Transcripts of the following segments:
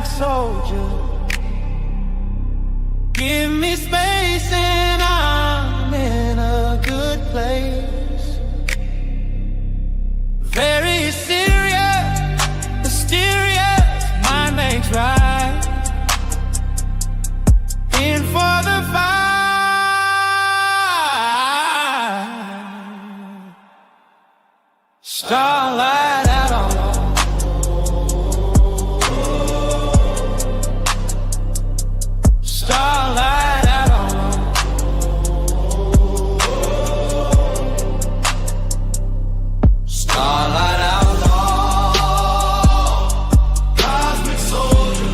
cosmic soldier. Give me space and I'm in a good place. Very serious, mysterious, mind makes right. In for the fight. Starlight out on starlight out on starlight out on cosmic soldier.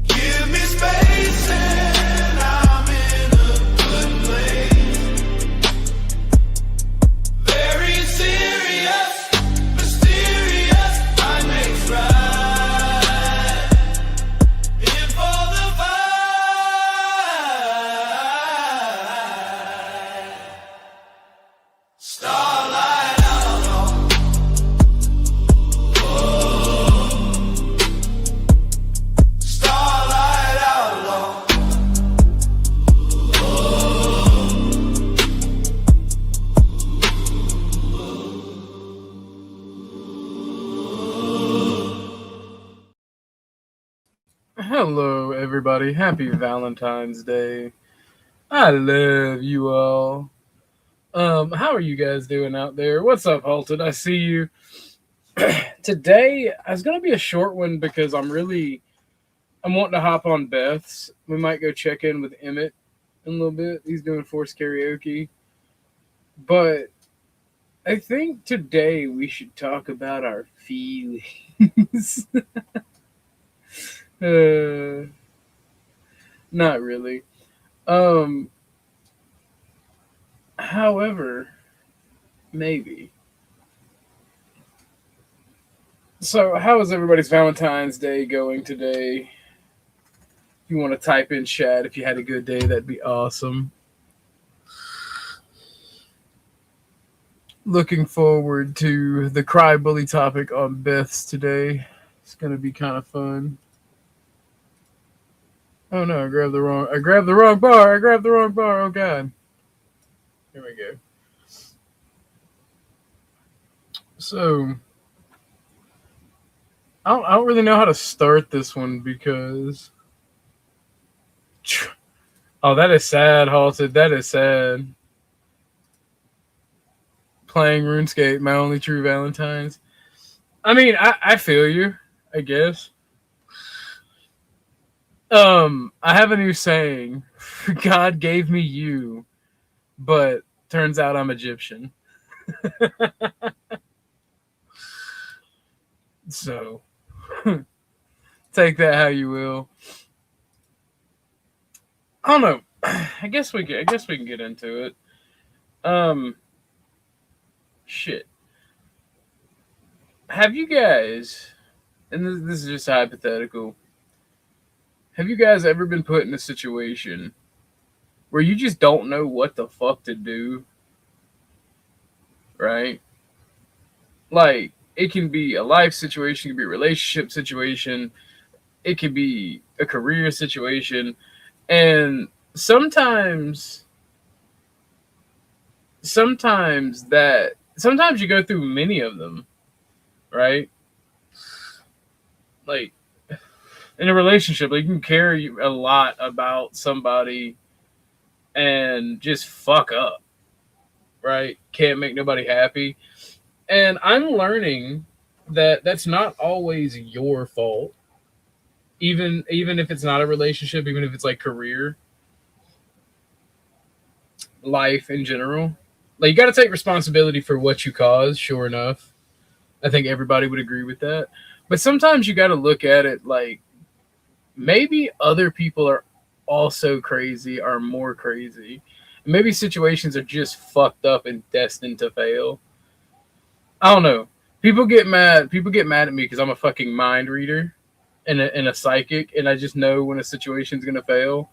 Give me space and I'm in a good place. Very serious, mysterious, mind makes right. In for the fight. Starlight out on starlight out on Hello, everybody. Happy Valentine's Day. I love you all. How are you guys doing out there? What's up, Halted? I see you. Today, it's going to be a short one because I'm wanting to hop on Beth's. We might go check in with Emmett in a little bit. He's doing forced karaoke. But I think today we should talk about our feelings. Not really. However, maybe. So, how is everybody's Valentine's Day going today? If you want to type in chat if you had a good day, that'd be awesome. Looking forward to the cry bully topic on Beth's today. It's going to be kind of fun. Oh no, I grabbed the wrong bar. Oh god. Here we go. So I don't really know how to start this one because that is sad, Halted. That is sad. Playing RuneScape, my only true Valentine's. I mean, I feel you, I guess. I have a new saying. God gave me you, but turns out I'm Egyptian. So, take that how you will. I don't know. I guess we can get into it. Shit. Have you guys, and this is just hypothetical, have you guys ever been put in a situation where you just don't know what the fuck to do? Right? Like, it can be a life situation, it can be a relationship situation, it can be a career situation, and sometimes you go through many of them, right? Like, in a relationship, like, you can care a lot about somebody and just fuck up, right? Can't make nobody happy. And I'm learning that that's not always your fault. Even if it's not a relationship, even if it's like career, life in general. Like, you got to take responsibility for what you cause, sure enough. I think everybody would agree with that. But sometimes you got to look at it like, maybe other people are also crazy, are more crazy. Maybe situations are just fucked up and destined to fail. I don't know. People get mad at me because I'm a fucking mind reader and a psychic, and I just know when a situation's gonna fail.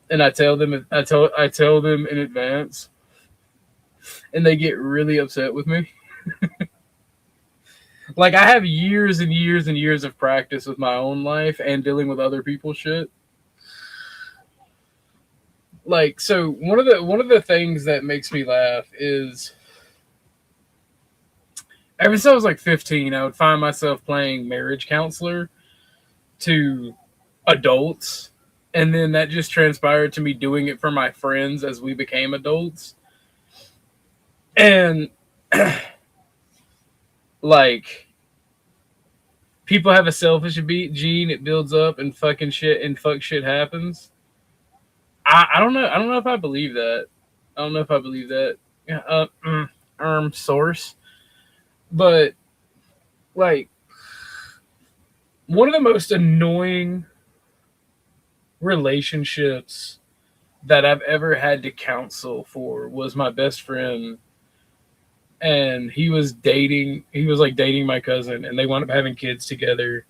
And I tell them in advance, and they get really upset with me. Like I have years and years and years of practice with my own life and dealing with other people's shit. Like so one of the things that makes me laugh is ever since I was like 15, I would find myself playing marriage counselor to adults. And then that just transpired to me doing it for my friends as we became adults. And like people have a selfish gene, it builds up and fucking shit and fuck shit happens. I don't know. I don't know if I believe that. I don't know if I believe that. Yeah, source. But like one of the most annoying relationships that I've ever had to counsel for was my best friend. And he was like dating my cousin, and they wound up having kids together.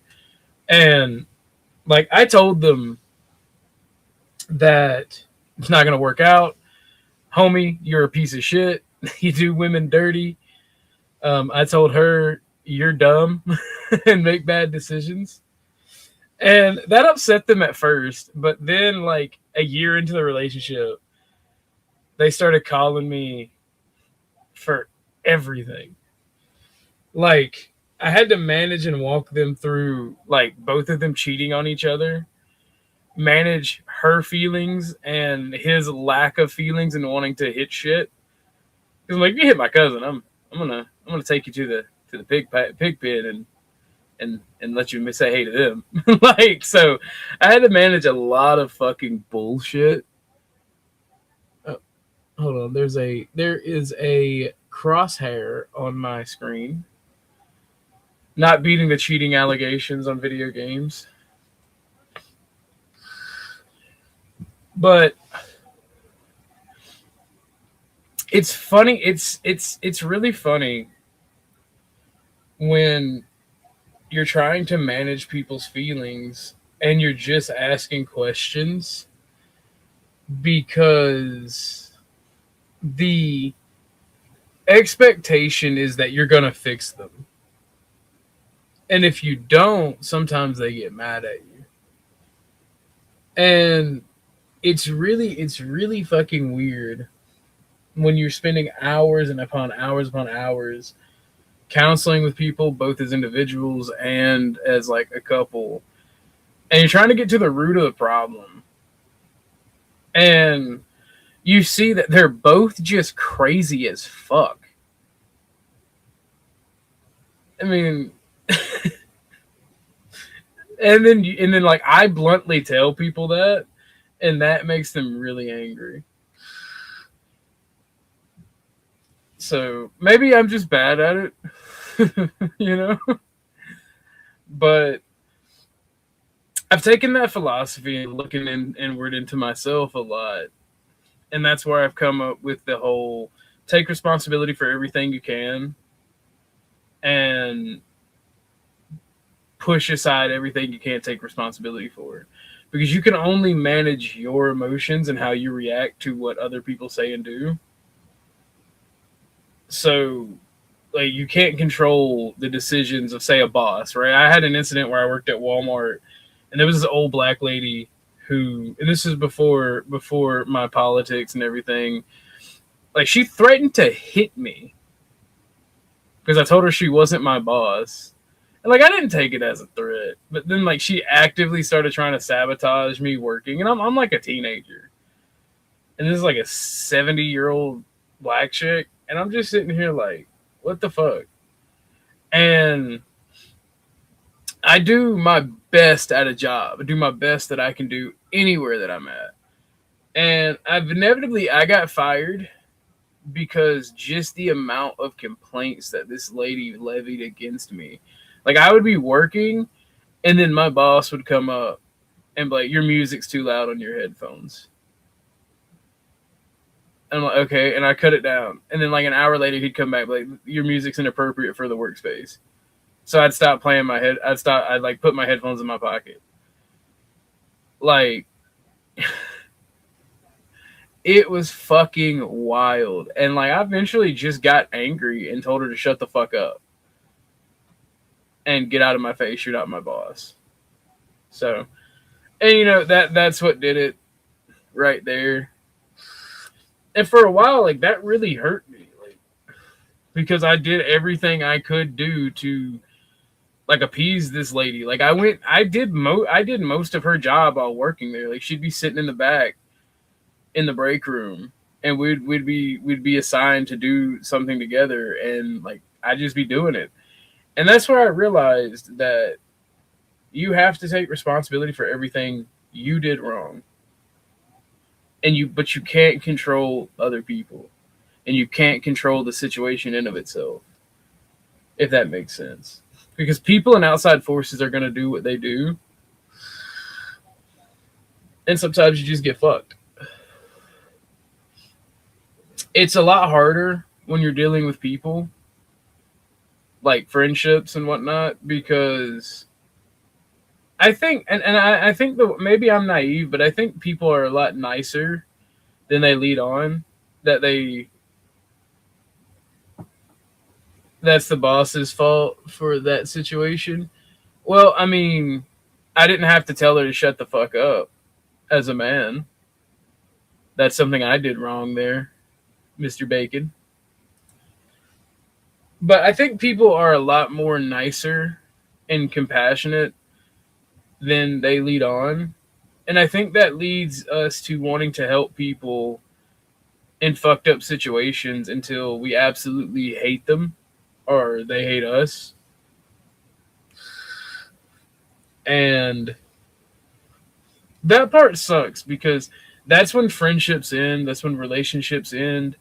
And like I told them that it's not going to work out. Homie, you're a piece of shit. You do women dirty. I told her, you're dumb and make bad decisions. And that upset them at first. But then, like, a year into the relationship, they started calling me for everything. Like, I had to manage and walk them through, like, both of them cheating on each other, manage her feelings and his lack of feelings and wanting to hit shit. Because I'm like, if you hit my cousin, I'm gonna take you to the pig pen and let you say hey to them. Like, so I had to manage a lot of fucking bullshit. Oh, hold on, there is a crosshair on my screen. Not beating the cheating allegations on video games. But it's funny. It's really funny when you're trying to manage people's feelings and you're just asking questions because the expectation is that you're going to fix them. And if you don't, sometimes they get mad at you. And it's really fucking weird when you're spending hours upon hours counseling with people, both as individuals and as like a couple, and you're trying to get to the root of the problem, and you see that they're both just crazy as fuck. I mean, and then like I bluntly tell people that, and that makes them really angry. So maybe I'm just bad at it, you know? But I've taken that philosophy and looking inward into myself a lot. And that's where I've come up with the whole take responsibility for everything you can and push aside everything you can't take responsibility for. Because you can only manage your emotions and how you react to what other people say and do. So like you can't control the decisions of say a boss, right? I had an incident where I worked at Walmart and there was this old black lady who, and this is before my politics and everything, like she threatened to hit me because I told her she wasn't my boss. And like I didn't take it as a threat, but then like she actively started trying to sabotage me working, and I'm like a teenager, and this is like a 70-year-old black chick, and I'm just sitting here like, what the fuck? And I do my best at a job. I do my best that I can do anywhere that I'm at. And I got fired because just the amount of complaints that this lady levied against me. Like I would be working and then my boss would come up and be like, your music's too loud on your headphones. And I'm like, okay, and I cut it down. And then like an hour later he'd come back like, your music's inappropriate for the workspace. So I'd stop playing I'd like put my headphones in my pocket. Like it was fucking wild. And like I eventually just got angry and told her to shut the fuck up. and get out of my face, you're not my boss. So, and you know, that's what did it right there. And for a while, like, that really hurt me, like, because I did everything I could do to, like, appease this lady. Like, I did most of her job while working there. Like, she'd be sitting in the back in the break room, and we'd be assigned to do something together, and like, I'd just be doing it. And that's where I realized that you have to take responsibility for everything you did wrong. But you can't control other people, and you can't control the situation in of itself, if that makes sense. Because people and outside forces are going to do what they do, and sometimes you just get fucked. It's a lot harder when you're dealing with people, like friendships and whatnot, because I think, I think that maybe I'm naive, but I think people are a lot nicer than they lead on. That that's the boss's fault for that situation. Well, I mean, I didn't have to tell her to shut the fuck up as a man. That's something I did wrong there, Mr. Bacon. But I think people are a lot more nicer and compassionate than they lead on. And I think that leads us to wanting to help people in fucked up situations until we absolutely hate them or they hate us. And that part sucks because that's when friendships end, that's when relationships end.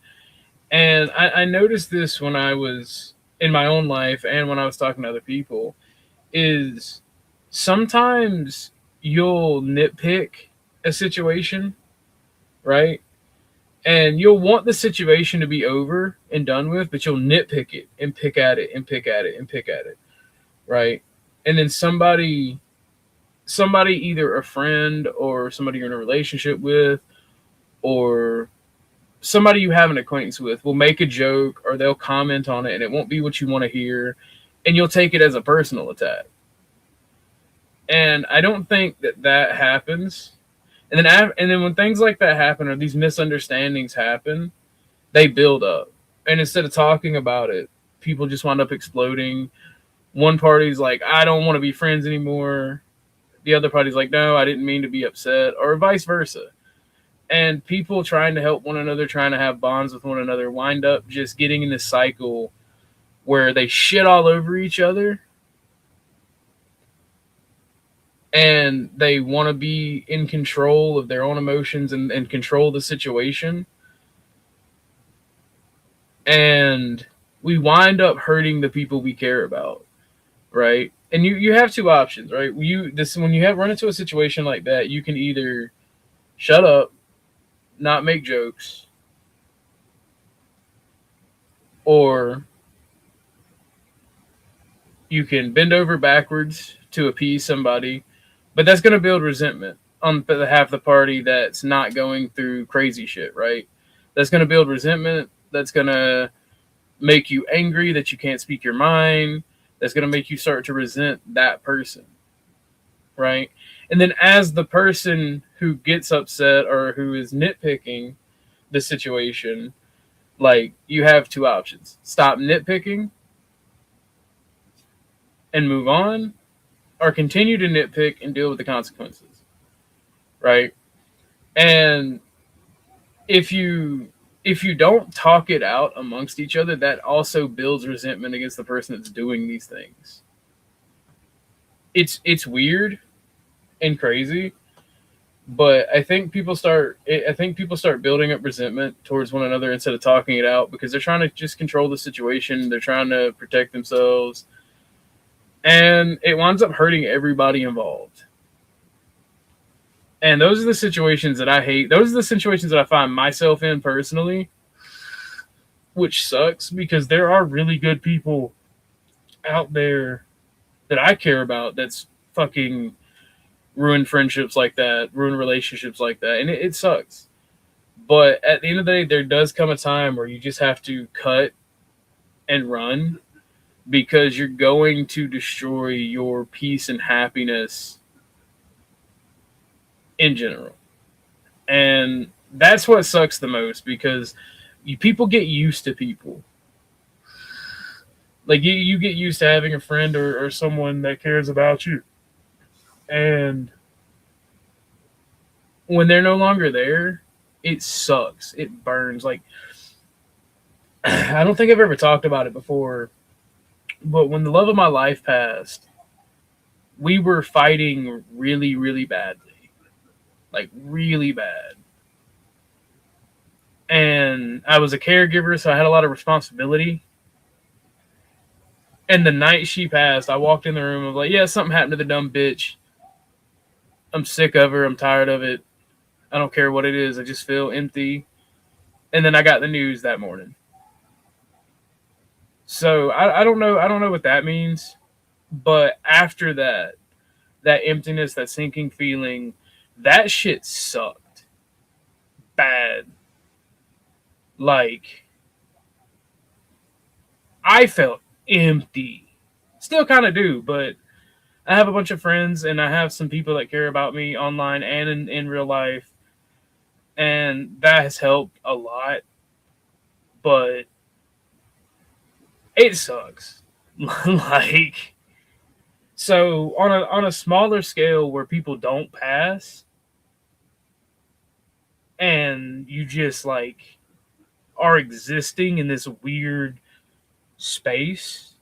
And I noticed this when I was in my own life and when I was talking to other people, is sometimes you'll nitpick a situation, right? And you'll want the situation to be over and done with, but you'll nitpick it and pick at it and pick at it and pick at it, right? And then somebody, either a friend or somebody you're in a relationship with, or somebody you have an acquaintance with, will make a joke or they'll comment on it, and it won't be what you want to hear, and you'll take it as a personal attack. And I don't think that happens. And then when things like that happen, or these misunderstandings happen, they build up. And instead of talking about it, people just wind up exploding. One party's like, I don't want to be friends anymore. The other party's like, no, I didn't mean to be upset, or vice versa. And people trying to help one another, trying to have bonds with one another, wind up just getting in this cycle where they shit all over each other, and they want to be in control of their own emotions and control the situation. And we wind up hurting the people we care about, right? And you have two options, right? When you have run into a situation like that, you can either shut up, not make jokes, or you can bend over backwards to appease somebody, but that's going to build resentment on behalf of the party that's not going through crazy shit, right? That's going to build resentment. That's going to make you angry that you can't speak your mind. That's going to make you start to resent that person, right? And then as the person who gets upset or who is nitpicking the situation, like, you have two options: stop nitpicking and move on, or continue to nitpick and deal with the consequences, right? And if you don't talk it out amongst each other, that also builds resentment against the person that's doing these things. It's weird and crazy, but I think people start building up resentment towards one another instead of talking it out, because they're trying to just control the situation. They're trying to protect themselves, and it winds up hurting everybody involved. And those are the situations that I hate. Those are the situations that I find myself in personally, which sucks, because there are really good people out there that I care about that's fucking ruin friendships like that, ruin relationships like that, and it sucks. But at the end of the day, there does come a time where you just have to cut and run, because you're going to destroy your peace and happiness in general. And that's what sucks the most, because people get used to people. Like you get used to having a friend or someone that cares about you. And when they're no longer there, it sucks. It burns. Like, I don't think I've ever talked about it before, but when the love of my life passed, we were fighting really, really badly. Like, really bad. And I was a caregiver, so I had a lot of responsibility. And the night she passed, I walked in the room. I was like, yeah, something happened to the dumb bitch. I'm sick of her. I'm tired of it. I don't care what it is. I just feel empty. And then I got the news that morning. So I don't know. I don't know what that means. But after that, that emptiness, that sinking feeling, that shit sucked. Bad. Like, I felt empty. Still kind of do, but I have a bunch of friends and I have some people that care about me online and in real life. And that has helped a lot. But it sucks. Like, so on a smaller scale where people don't pass and you just like are existing in this weird space.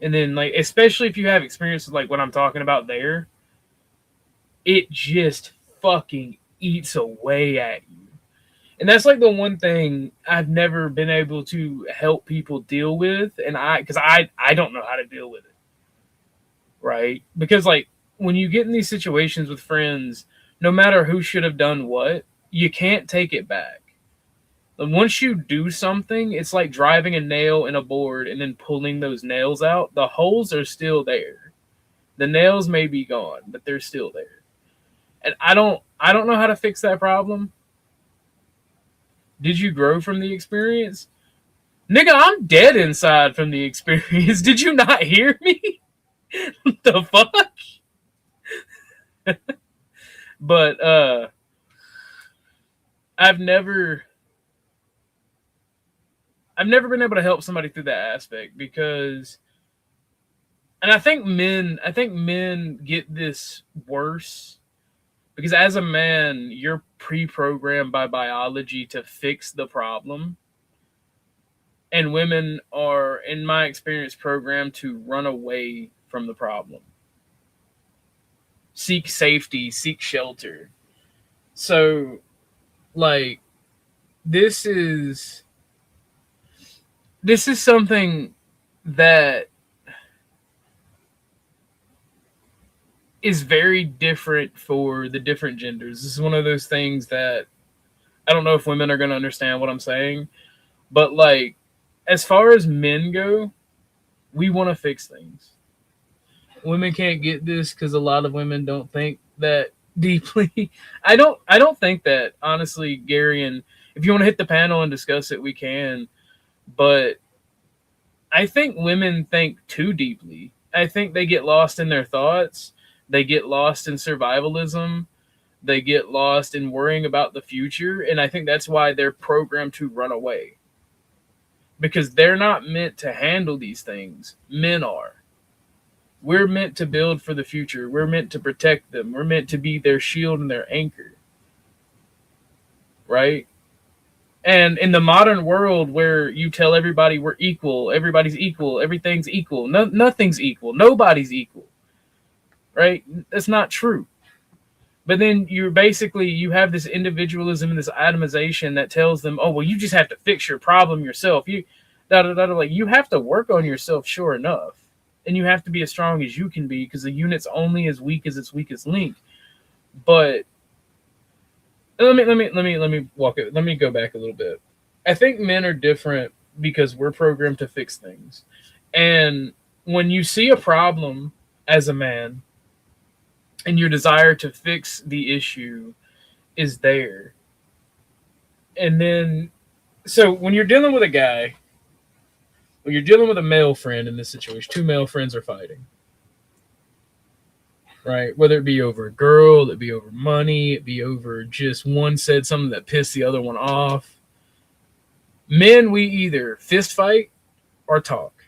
And then, like, especially if you have experiences like what I'm talking about there, it just fucking eats away at you. And that's like the one thing I've never been able to help people deal with. And because I don't know how to deal with it. Right? Because, like, when you get in these situations with friends, no matter who should have done what, you can't take it back. And once you do something, it's like driving a nail in a board and then pulling those nails out. The holes are still there. The nails may be gone, but they're still there. And I don't know how to fix that problem. Did you grow from the experience? Nigga, I'm dead inside from the experience. Did you not hear me? The fuck? But I've never been able to help somebody through that aspect because, and I think men get this worse because as a man, you're pre-programmed by biology to fix the problem. And women are, in my experience, programmed to run away from the problem. Seek safety, seek shelter. So, like, this is something that is very different for the different genders. This is one of those things that I don't know if women are going to understand what I'm saying, but, like, as far as men go, we want to fix things. Women can't get this because a lot of women don't think that deeply. I don't think that, honestly, Gary, and if you want to hit the panel and discuss it, we can. But I think women think too deeply. I think they get lost in their thoughts. They get lost in survivalism. They get lost in worrying about the future. And I think that's why they're programmed to run away. Because they're not meant to handle these things. Men are. We're meant to build for the future. We're meant to protect them. We're meant to be their shield and their anchor. Right? And in the modern world where you tell everybody we're equal, everybody's equal, everything's equal, nothing's equal, nobody's equal. Right? That's not true. But then you have this individualism and this atomization that tells them, oh, well, you just have to fix your problem yourself. You have to work on yourself, sure enough. And you have to be as strong as you can be because the unit's only as weak as its weakest link. But let me go back a little bit. I think men are different because we're programmed to fix things. And when you see a problem as a man, and your desire to fix the issue is there. And then, so when you're dealing with a guy, when you're dealing with a male friend in this situation, two male friends are fighting, right? Whether it be over a girl, it be over money, it be over just one said something that pissed the other one off. Men, we either fist fight or talk,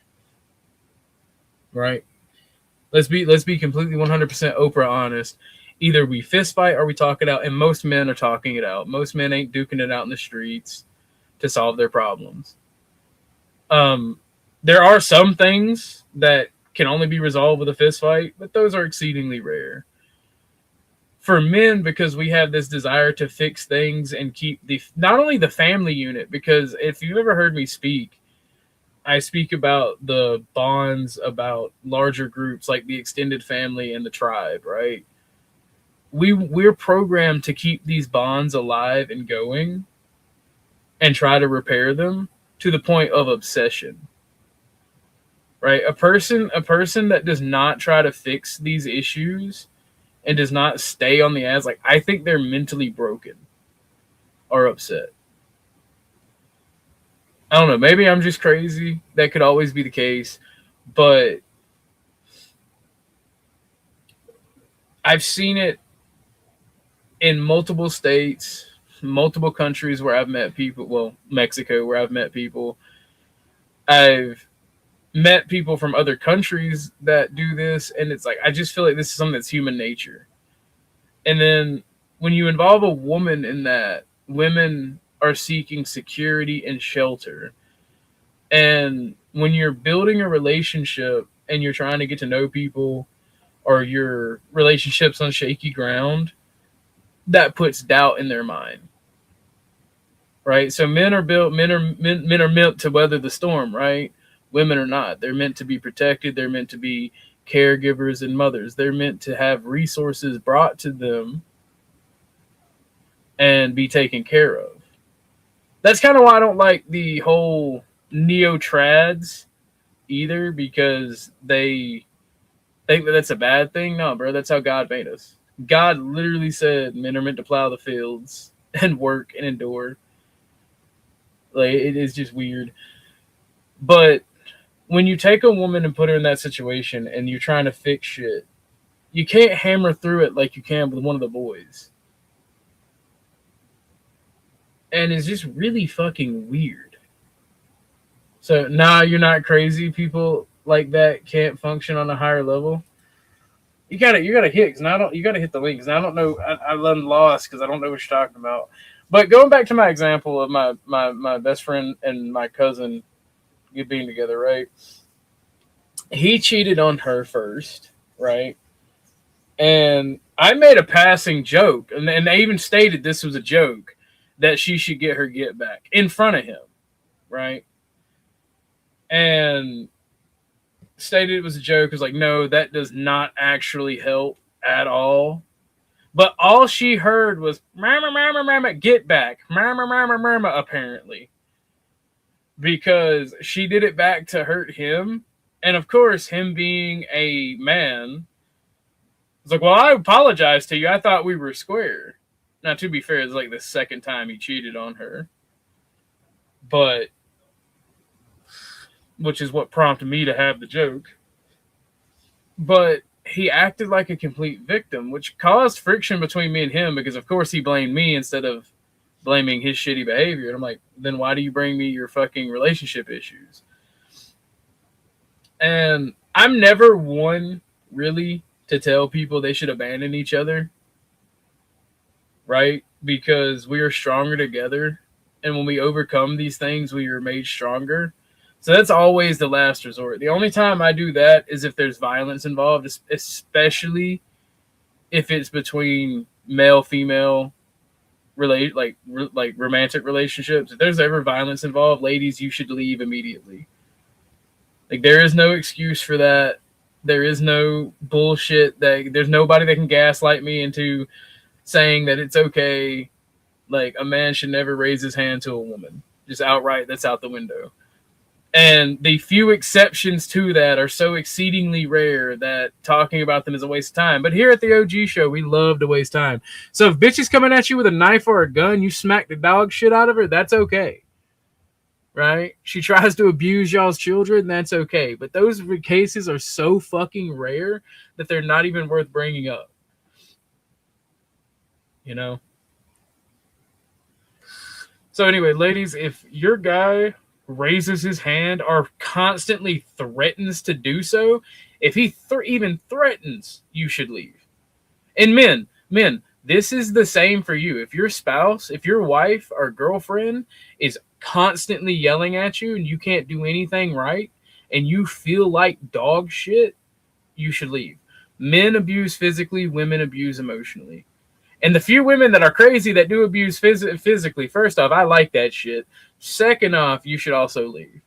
right? Let's be completely 100% Oprah honest. Either we fist fight or we talk it out, and most men are talking it out. Most men ain't duking it out in the streets to solve their problems. There are some things that can only be resolved with a fist fight, but those are exceedingly rare. For men, because we have this desire to fix things and keep not only the family unit, because if you've ever heard me speak, I speak about the bonds, about larger groups like the extended family and the tribe, right? We're programmed to keep these bonds alive and going and try to repair them to the point of obsession. Right? A person that does not try to fix these issues and does not stay on the ass, like, I think they're mentally broken or upset. I don't know. Maybe I'm just crazy. That could always be the case. But I've seen it in multiple states, multiple countries where I've met people. Well, Mexico, where I've met people. I've met people from other countries that do this, and it's like, I just feel like this is something that's human nature. And then when you involve a woman in that, women are seeking security and shelter. And when you're building a relationship and you're trying to get to know people, or your relationship's on shaky ground, that puts doubt in their mind. Right? So men are meant to weather the storm, right? Women are not. They're meant to be protected. They're meant to be caregivers and mothers. They're meant to have resources brought to them and be taken care of. That's kind of why I don't like the whole neo-trads either, because they think that that's a bad thing. No, bro, that's how God made us. God literally said men are meant to plow the fields and work and endure. Like, it is just weird. But when you take a woman and put her in that situation and you're trying to fix shit, you can't hammer through it like you can with one of the boys. And it's just really fucking weird. So, nah, you're not crazy. People like that can't function on a higher level. You gotta hit, because you gotta hit the link, because I don't know. I'm lost because I don't know what you're talking about. But going back to my example of my best friend and my cousin being together, right? He cheated on her first, right? And I made a passing joke, and they even stated this was a joke, that she should get her get back in front of him, right? And stated it was a joke. It was like, no, that does not actually help at all. But all she heard was mama, mama, mama, get back, mama, mama, mama, apparently, because she did it back to hurt him. And of course, him being a man, was like, well, I apologize to you. I thought we were square. Now, to be fair, it's like the second time he cheated on her, but which is what prompted me to have the joke. But he acted like a complete victim, which caused friction between me and him, because of course he blamed me instead of blaming his shitty behavior. And I'm like, then why do you bring me your fucking relationship issues? And I'm never one really to tell people they should abandon each other, right? Because we are stronger together. And when we overcome these things, we are made stronger. So that's always the last resort. The only time I do that is if there's violence involved, especially if it's between male-female like romantic relationships. If there's ever violence involved, ladies, you should leave immediately. Like, there is no excuse for that. There is no bullshit. There's nobody that can gaslight me into saying that it's okay. Like, a man should never raise his hand to a woman. Just outright, that's out the window. And the few exceptions to that are so exceedingly rare that talking about them is a waste of time. But here at the OG show, we love to waste time. So if bitch is coming at you with a knife or a gun, you smack the dog shit out of her, that's okay. right? She tries to abuse y'all's children, that's okay. But those cases are so fucking rare that they're not even worth bringing up. You know? So anyway, ladies, if your guy raises his hand or constantly threatens to do so, if he even threatens, you should leave. And men, this is the same for you. If your spouse, if your wife or girlfriend is constantly yelling at you and you can't do anything right and you feel like dog shit, you should leave. Men abuse physically, women abuse emotionally. And the few women that are crazy that do abuse physically, first off, I like that shit. Second off, you should also leave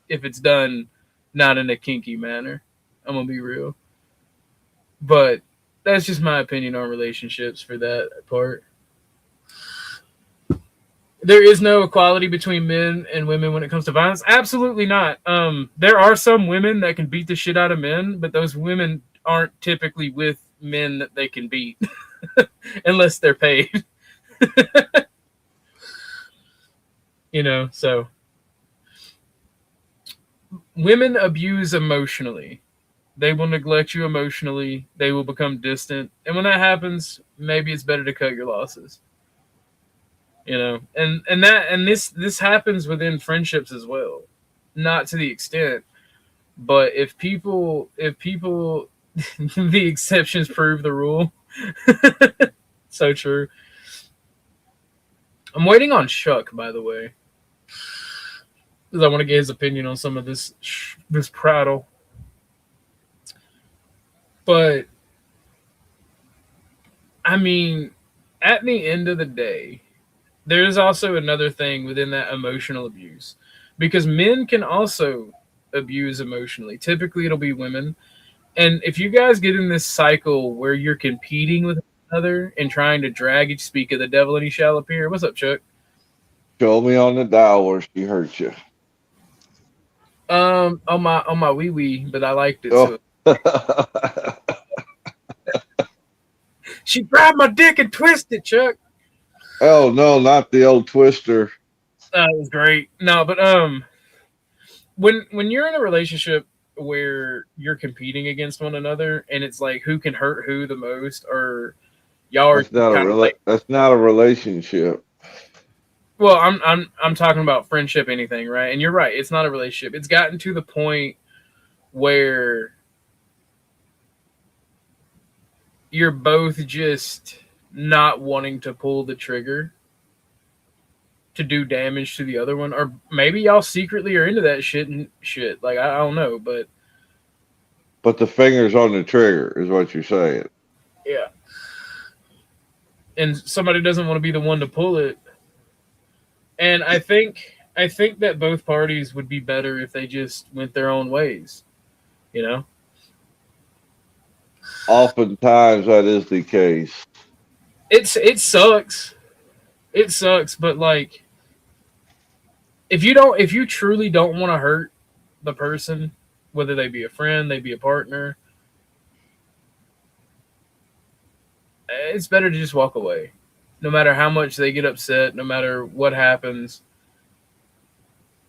if it's done not in a kinky manner. I'm going to be real. But that's just my opinion on relationships for that part. There is no equality between men and women when it comes to violence. Absolutely not. There are some women that can beat the shit out of men, but those women aren't typically with men that they can beat unless they're paid. You know, so women abuse emotionally. They will neglect you emotionally. They will become distant. And when that happens, maybe it's better to cut your losses. You know, and this happens within friendships as well. Not to the extent, but if people the exceptions prove the rule. So true. I'm waiting on Chuck, by the way, because I want to get his opinion on some of this prattle. But I mean, at the end of the day, there's also another thing within that emotional abuse, because men can also abuse emotionally. Typically, it'll be women. And if you guys get in this cycle where you're competing with another and trying to drag it, speak of the devil and he shall appear. What's up, Chuck? Show me on the dial where she hurt you. On my wee wee, but I liked it. Oh. So. She grabbed my dick and twisted, Chuck. Oh no, not the old twister. That was great. No, but when you're in a relationship where you're competing against one another and it's like who can hurt who the most, or y'all are that's not a relationship. Well, I'm talking about friendship, anything, right? And you're right, it's not a relationship. It's gotten to the point where you're both just not wanting to pull the trigger to do damage to the other one, or maybe y'all secretly are into that shit and shit. Like I don't know, but the finger's on the trigger is what you're saying. Yeah. And somebody doesn't want to be the one to pull it. And I think that both parties would be better if they just went their own ways. You know? Oftentimes that is the case. It sucks. It sucks, but like if you truly don't want to hurt the person, whether they be a friend, they be a partner, it's better to just walk away. No matter how much they get upset, no matter what happens.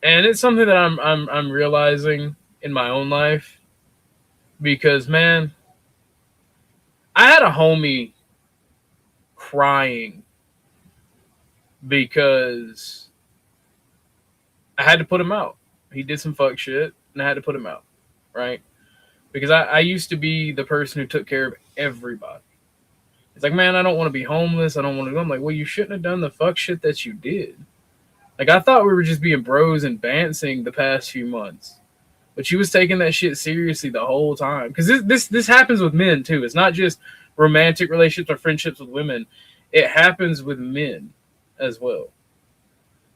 And it's something that I'm realizing in my own life, because man, I had a homie crying because I had to put him out. He did some fuck shit and I had to put him out, right? Because I used to be the person who took care of everybody. It's like, man, I don't want to be homeless. I don't want to go. I'm like, well, you shouldn't have done the fuck shit that you did. Like, I thought we were just being bros and dancing the past few months. But she was taking that shit seriously the whole time. Because this happens with men, too. It's not just romantic relationships or friendships with women. It happens with men as well.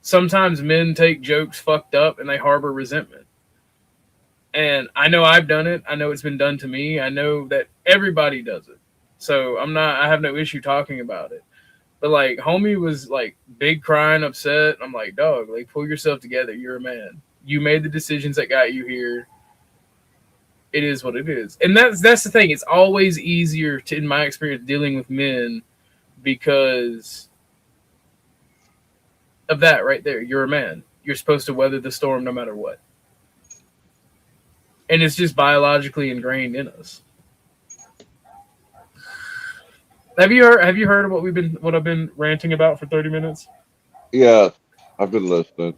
Sometimes men take jokes fucked up and they harbor resentment. And I know I've done it. I know it's been done to me. I know that everybody does it. So I have no issue talking about it. But like, homie was like big crying, upset. I'm like, dog, like pull yourself together. You're a man. You made the decisions that got you here. It is what it is. And that's the thing. It's always easier to, in my experience, dealing with men because of that right there. You're a man. you're supposed to weather the storm no matter what. And it's just biologically ingrained in us. Have you heard of what I've been ranting about for 30 minutes? Yeah, I've been listening.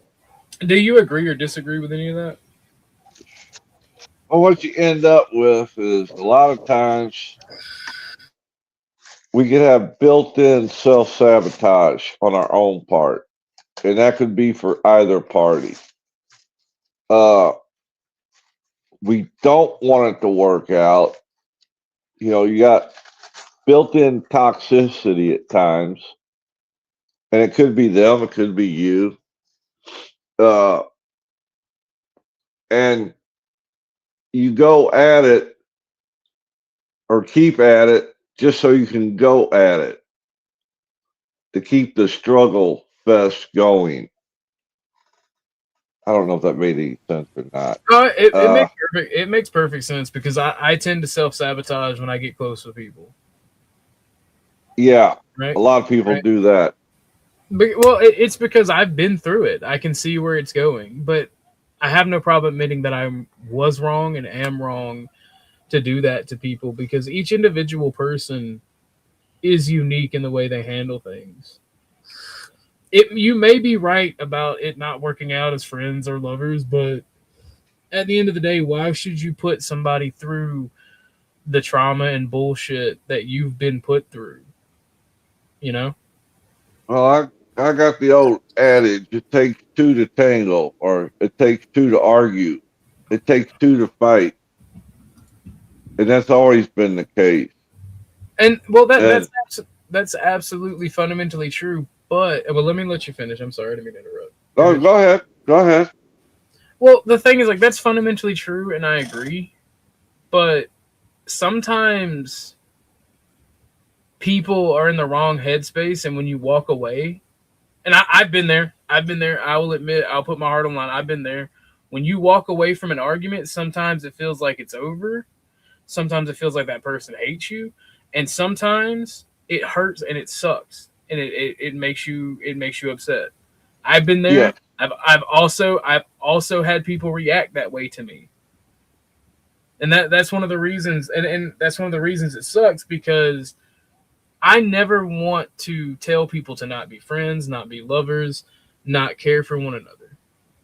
Do you agree or disagree with any of that? Well, what you end up with is a lot of times we can have built-in self-sabotage on our own part, and that could be for either party. We don't want it to work out. You know, you got built-in toxicity at times, and it could be them, it could be you. And you go at it or keep at it just so you can go at it to keep the struggle fest going. I don't know if that made any sense or not. It makes perfect sense because I tend to self-sabotage when I get close with people. Yeah, right? A lot of people do that. Well, it's because I've been through it. I can see where it's going, but I have no problem admitting that I was wrong and am wrong to do that to people because each individual person is unique in the way they handle things. You may be right about it not working out as friends or lovers, but at the end of the day, why should you put somebody through the trauma and bullshit that you've been put through? You know? Well, I got the old adage, it takes two to tango, or it takes two to argue. It takes two to fight. And that's always been the case. And well, that's absolutely fundamentally true. But let me let you finish. I'm sorry, I didn't mean to interrupt. Go ahead. Go ahead. Well, the thing is, like, that's fundamentally true, and I agree. But sometimes people are in the wrong headspace, and when you walk away, and I've been there. I will admit, I'll put my heart on the line. I've been there. When you walk away from an argument, sometimes it feels like it's over. Sometimes it feels like that person hates you, and sometimes it hurts and it sucks, and it makes you upset. I've been there. Yeah. I've also had people react that way to me, and that's one of the reasons. And that's one of the reasons it sucks because I never want to tell people to not be friends, not be lovers, not care for one another,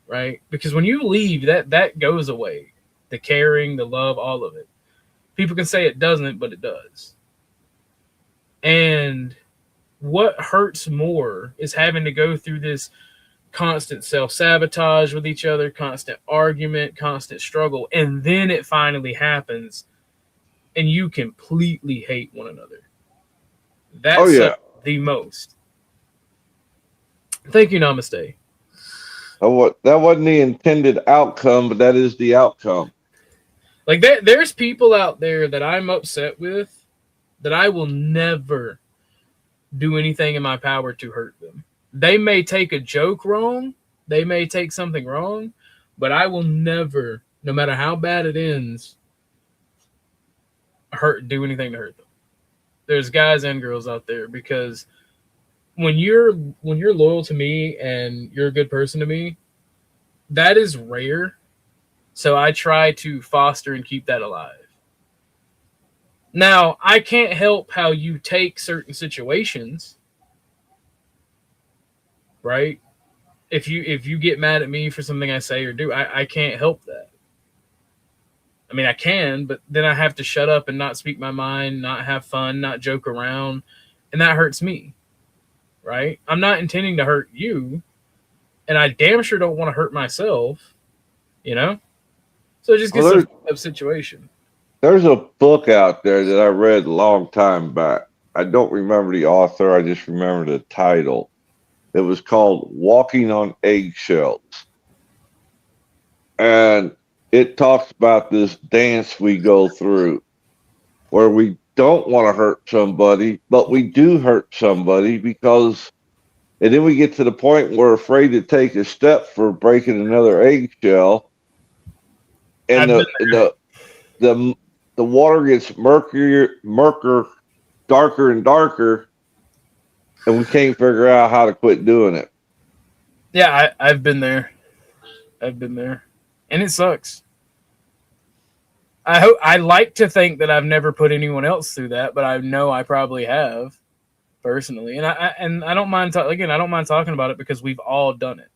right? Because when you leave, that goes away. The caring, the love, all of it. People can say it doesn't, but it does. And what hurts more is having to go through this constant self-sabotage with each other, constant argument, constant struggle, and then it finally happens, and you completely hate one another. That's the most. Thank you, Namaste. That wasn't the intended outcome, but that is the outcome. Like there's people out there that I'm upset with that I will never do anything in my power to hurt them. They may take a joke wrong, they may take something wrong, but I will never, no matter how bad it ends, do anything to hurt them. There's guys and girls out there because when you're loyal to me and you're a good person to me, that is rare. So I try to foster and keep that alive. Now, I can't help how you take certain situations, right? If you get mad at me for something I say or do, I can't help that. I mean, I can, but then I have to shut up and not speak my mind, not have fun, not joke around, and that hurts me, right? I'm not intending to hurt you, and I damn sure don't want to hurt myself, you know? So it just gets a fucked up situation. There's a book out there that I read a long time back. I don't remember the author. I just remember the title. It was called Walking on Eggshells. And it talks about this dance we go through where we don't want to hurt somebody, but we do hurt somebody because, and then we get to the point where we're afraid to take a step for breaking another eggshell. And the water gets murkier, darker and darker, and we can't figure out how to quit doing it. Yeah, I've been there. I've been there, and it sucks. I like to think that I've never put anyone else through that, but I know I probably have personally, and I don't mind again. I don't mind talking about it because we've all done it.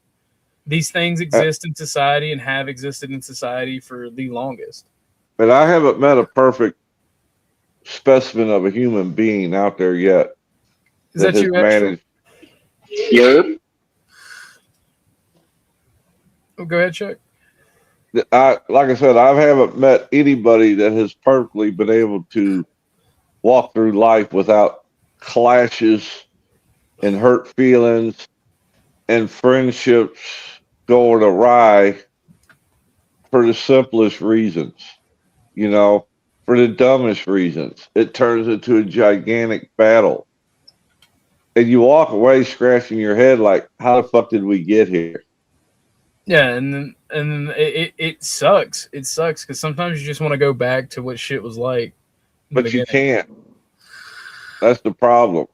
These things Uh, exist in society and have existed in society for the longest. but I haven't met a perfect specimen of a human being out there yet Is that that has you, Extra? managed. Oh, go ahead, Chuck. Like I said, I haven't met anybody that has perfectly been able to walk through life without clashes and hurt feelings and friendships going awry for the simplest reasons, you know, for the dumbest reasons. It turns into a gigantic battle. And you walk away scratching your head like, how the fuck did we get here? Yeah, and then it sucks. It sucks because sometimes you just want to go back to what shit was like in the But you beginning. can't. That's the problem.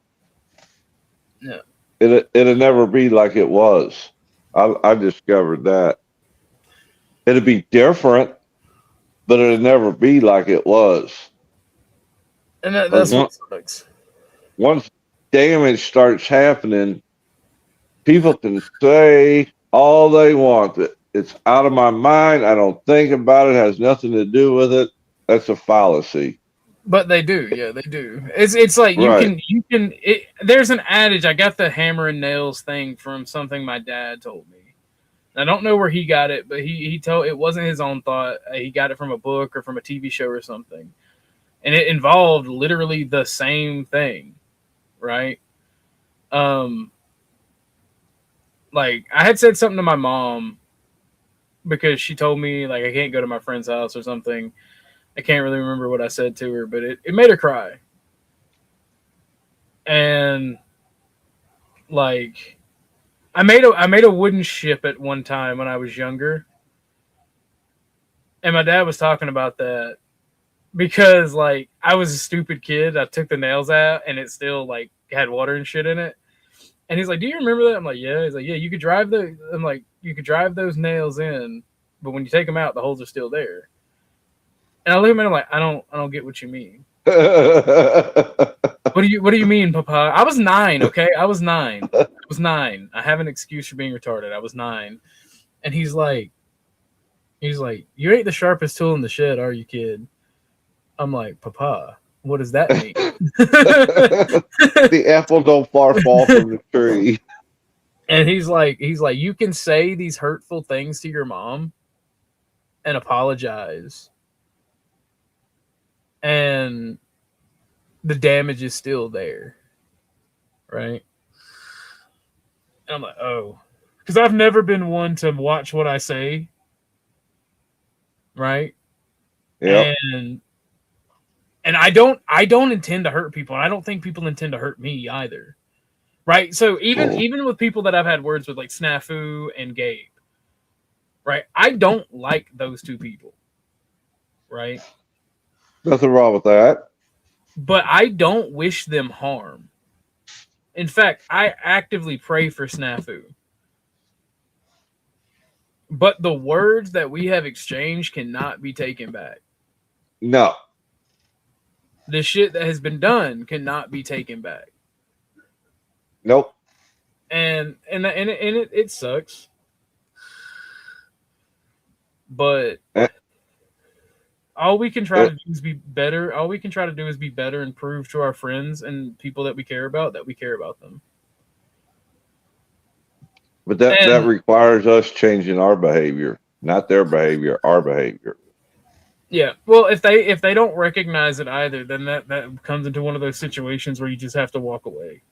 Yeah, It'll never be like it was. I discovered that. It'll be different, but it'll never be like it was. and Like that's what sucks. once damage starts happening, people can say all they want. It's out of my mind. I don't think about it. It has nothing to do with it. That's a fallacy. But they do, yeah, they do. It's like Right. you can. There's an adage. I got the hammer and nails thing from something my dad told me. I don't know where he got it, but he told it wasn't his own thought. He got it from a book or from a TV show or something, and it involved literally the same thing, right? Um, like I had said something to my mom because she told me like I can't go to my friend's house or something. I can't really remember what I said to her, but it made her cry. And like I made a wooden ship at one time when I was younger. And my dad was talking about that because like I was a stupid kid. I took the nails out and it still like had water and shit in it. And he's like, "Do you remember that?" I'm like, "Yeah." He's like, "Yeah, you could drive the." I'm like, "You could drive those nails in, but when you take them out, the holes are still there." And I look at him and I'm like, "I don't get what you mean. What do you mean, Papa?" I was 9, okay? I was 9. I was 9. I have an excuse for being retarded. I was 9. And he's like, "You ain't the sharpest tool in the shed, are you, kid?" I'm like, "Papa, what does that mean?" The apple don't far fall from the tree. And he's like, "You can say these hurtful things to your mom and apologize, and the damage is still there, right?" And I'm like, "Oh, because I've never been one to watch what I say, right?" Yep. And I don't intend to hurt people, and I don't think people intend to hurt me either, right? So even with people that I've had words with, like Snafu and Gabe, right? I don't like those two people, right? Nothing wrong with that. But I don't wish them harm. In fact, I actively pray for Snafu. But the words that we have exchanged cannot be taken back. No. The shit that has been done cannot be taken back. Nope. And it sucks. But Eh, all we can try eh, to do is be better. All we can try to do is be better and prove to our friends and people that we care about them. But that And requires us changing our behavior, not their behavior, our behavior. yeah, well, if they don't recognize it either, then that comes into one of those situations where you just have to walk away.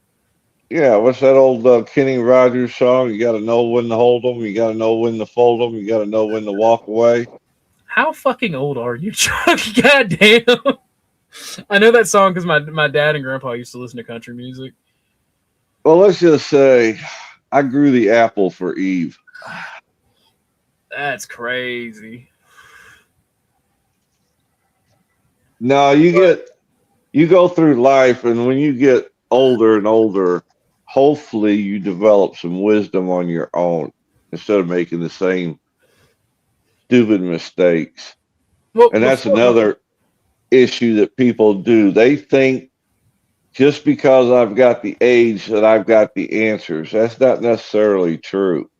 Yeah, what's that old Kenny Rogers song? You got to know when to hold them. You got to know when to fold them. You got to know when to walk away. How fucking old are you, Chuck? Goddamn. I know that song because my dad and grandpa used to listen to country music. Well, let's just say I grew the apple for Eve. That's crazy. No, you go through life, and when you get older and older, hopefully you develop some wisdom on your own instead of making the same stupid mistakes. Well, And that's before, another issue that people do. They think just because I've got the age that I've got the answers. That's not necessarily true.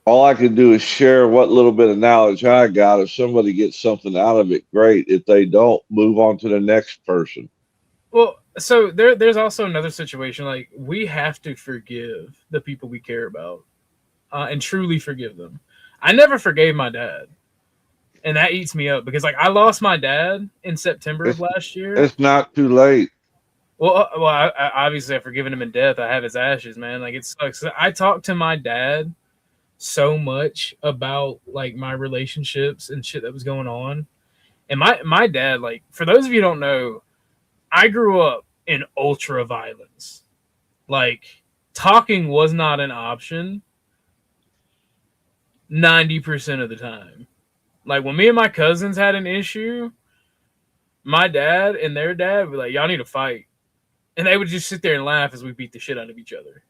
All I can do is share what little bit of knowledge I got. If somebody gets something out of it, great. If they don't, move on to the next person. well, so there's also another situation. Like, we have to forgive the people we care about, and truly forgive them. I never forgave my dad, and that eats me up because, like, I lost my dad in September of It's last year. it's not too late. Well, I obviously I've forgiven him in death. I have his ashes, man. Like, it sucks. I talked to my dad so much about like my relationships and shit that was going on, and my dad, like, for those of you who don't know, I grew up in ultra violence. Like, talking was not an option 90% of the time. Like, when me and my cousins had an issue, my dad and their dad would be like, y'all need to fight. And they would just sit there and laugh as we beat the shit out of each other.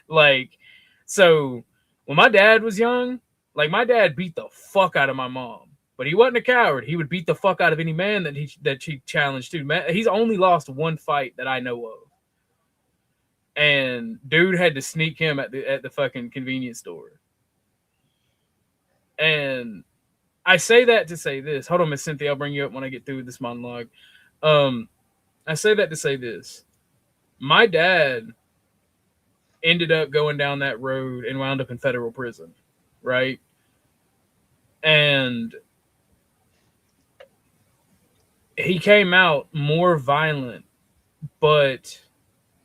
like, so when my dad was young, like, my dad beat the fuck out of my mom, but he wasn't a coward. He would beat the fuck out of any man that she challenged to. Man, he's only lost one fight that I know of. And dude had to sneak him at the fucking convenience store. And I say that to say this. Hold on, Miss Cynthia. I'll bring you up when I get through with this monologue. I say that to say this. My dad ended up going down that road and wound up in federal prison, right? And he came out more violent, but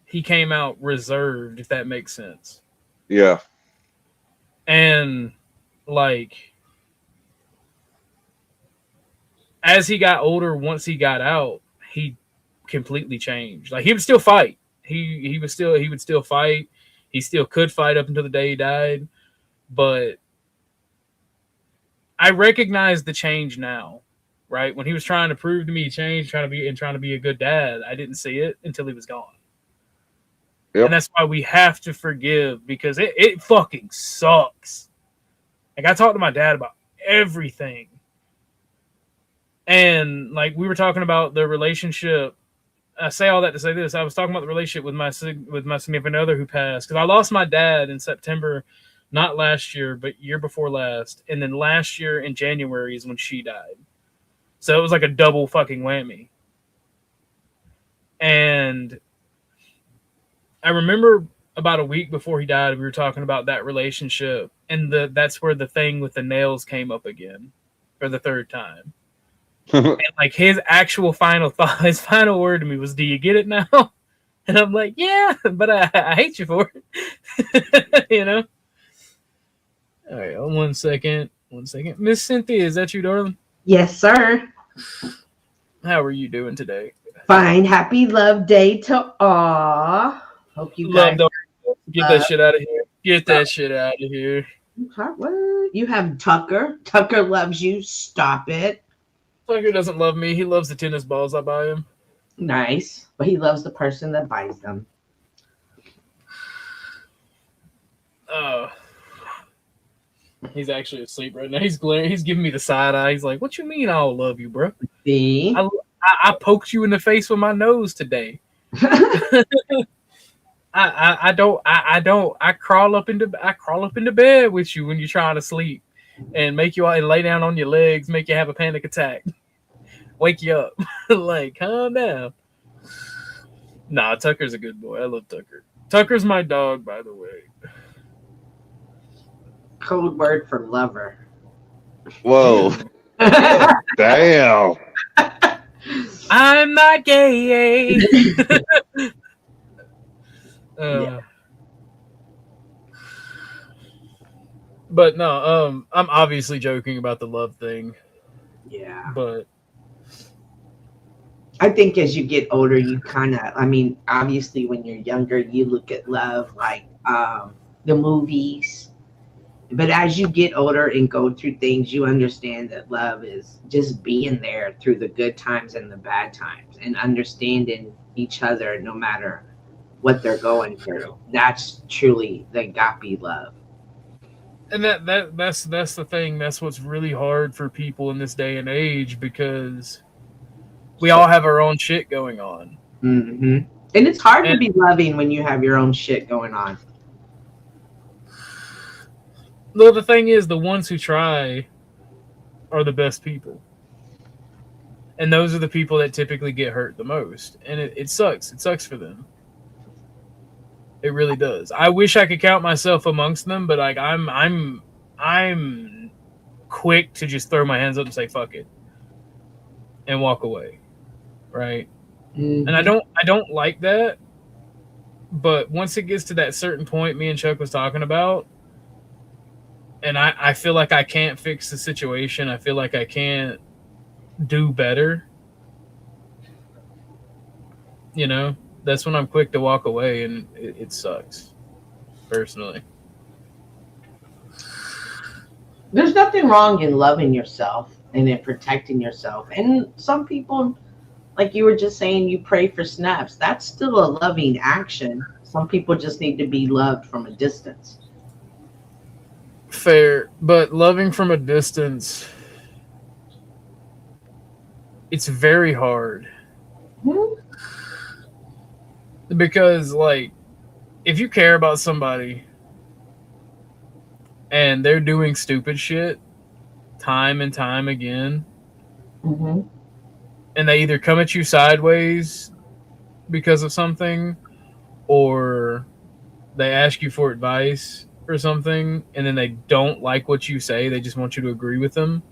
he came out reserved, if that makes sense. Yeah. And, like, as he got older, once he got out, he completely changed. Like, he would still fight. He would still fight. He still could fight up until the day he died. But I recognize the change now, right? When he was trying to prove to me he changed, trying to be a good dad, I didn't see it until he was gone. Yep. And that's why we have to forgive, because it fucking sucks. Like, I talked to my dad about everything. And, like, we were talking about the relationship. I say all that to say this. I was talking about the relationship with my significant other who passed. Because I lost my dad in September, not last year, but year before last. And then last year in January is when she died. So it was like a double fucking whammy. And I remember about a week before he died, we were talking about that relationship. And that's where the thing with the nails came up again for the third time. And, like, his actual final thought, his final word to me was, "Do you get it now?" And I'm like, "Yeah, but I hate you for it." You know? All right, 1 second. Miss Cynthia, is that you, darling? Yes, sir. How are you doing today? Fine. Happy Love Day to all. Hope you guys get that shit out of here. Get that shit out of here. What? You have Tucker. Tucker loves you. Stop it. Tucker doesn't love me. He loves the tennis balls I buy him. Nice. But he loves the person that buys them. He's actually asleep right now. He's glaring. He's giving me the side eye. He's like, "What you mean I don't love you, bro? See? I poked you in the face with my nose today." I don't. I crawl up into bed with you when you're trying to sleep, and make you and lay down on your legs, make you have a panic attack, wake you up. Like, calm down. Nah, Tucker's a good boy. I love Tucker. Tucker's my dog, by the way. Code word for lover. Whoa. Damn. I'm not gay. Yeah. But no, I'm obviously joking about the love thing. Yeah. But I think as you get older, you kind of, obviously when you're younger, you look at love like the movies. But as you get older and go through things, you understand that love is just being there through the good times and the bad times, and understanding each other no matter what they're going through. That's truly the agape love. And that's the thing. That's what's really hard for people in this day and age because we all have our own shit going on. Mm-hmm. And it's hard to And be loving when you have your own shit going on. well, the thing is, the ones who try are the best people. And those are the people that typically get hurt the most. And it sucks. It sucks for them. It really does. I wish I could count myself amongst them, but like I'm quick to just throw my hands up and say fuck it and walk away. Right? Mm-hmm. And I don't like that. But once it gets to that certain point me and Chuck was talking about, and I feel like I can't fix the situation, I feel like I can't do better, you know, that's when I'm quick to walk away, and it sucks, personally. There's nothing wrong in loving yourself and in protecting yourself. And some people, like you were just saying, you pray for snaps. That's still a loving action. Some people just need to be loved from a distance. Fair, but loving from a distance, it's very hard. Hmm? Because, like, if you care about somebody and they're doing stupid shit time and time again, Mm-hmm. and they either come at you sideways because of something, or they ask you for advice or something, and then they don't like what you say, they just want you to agree with them.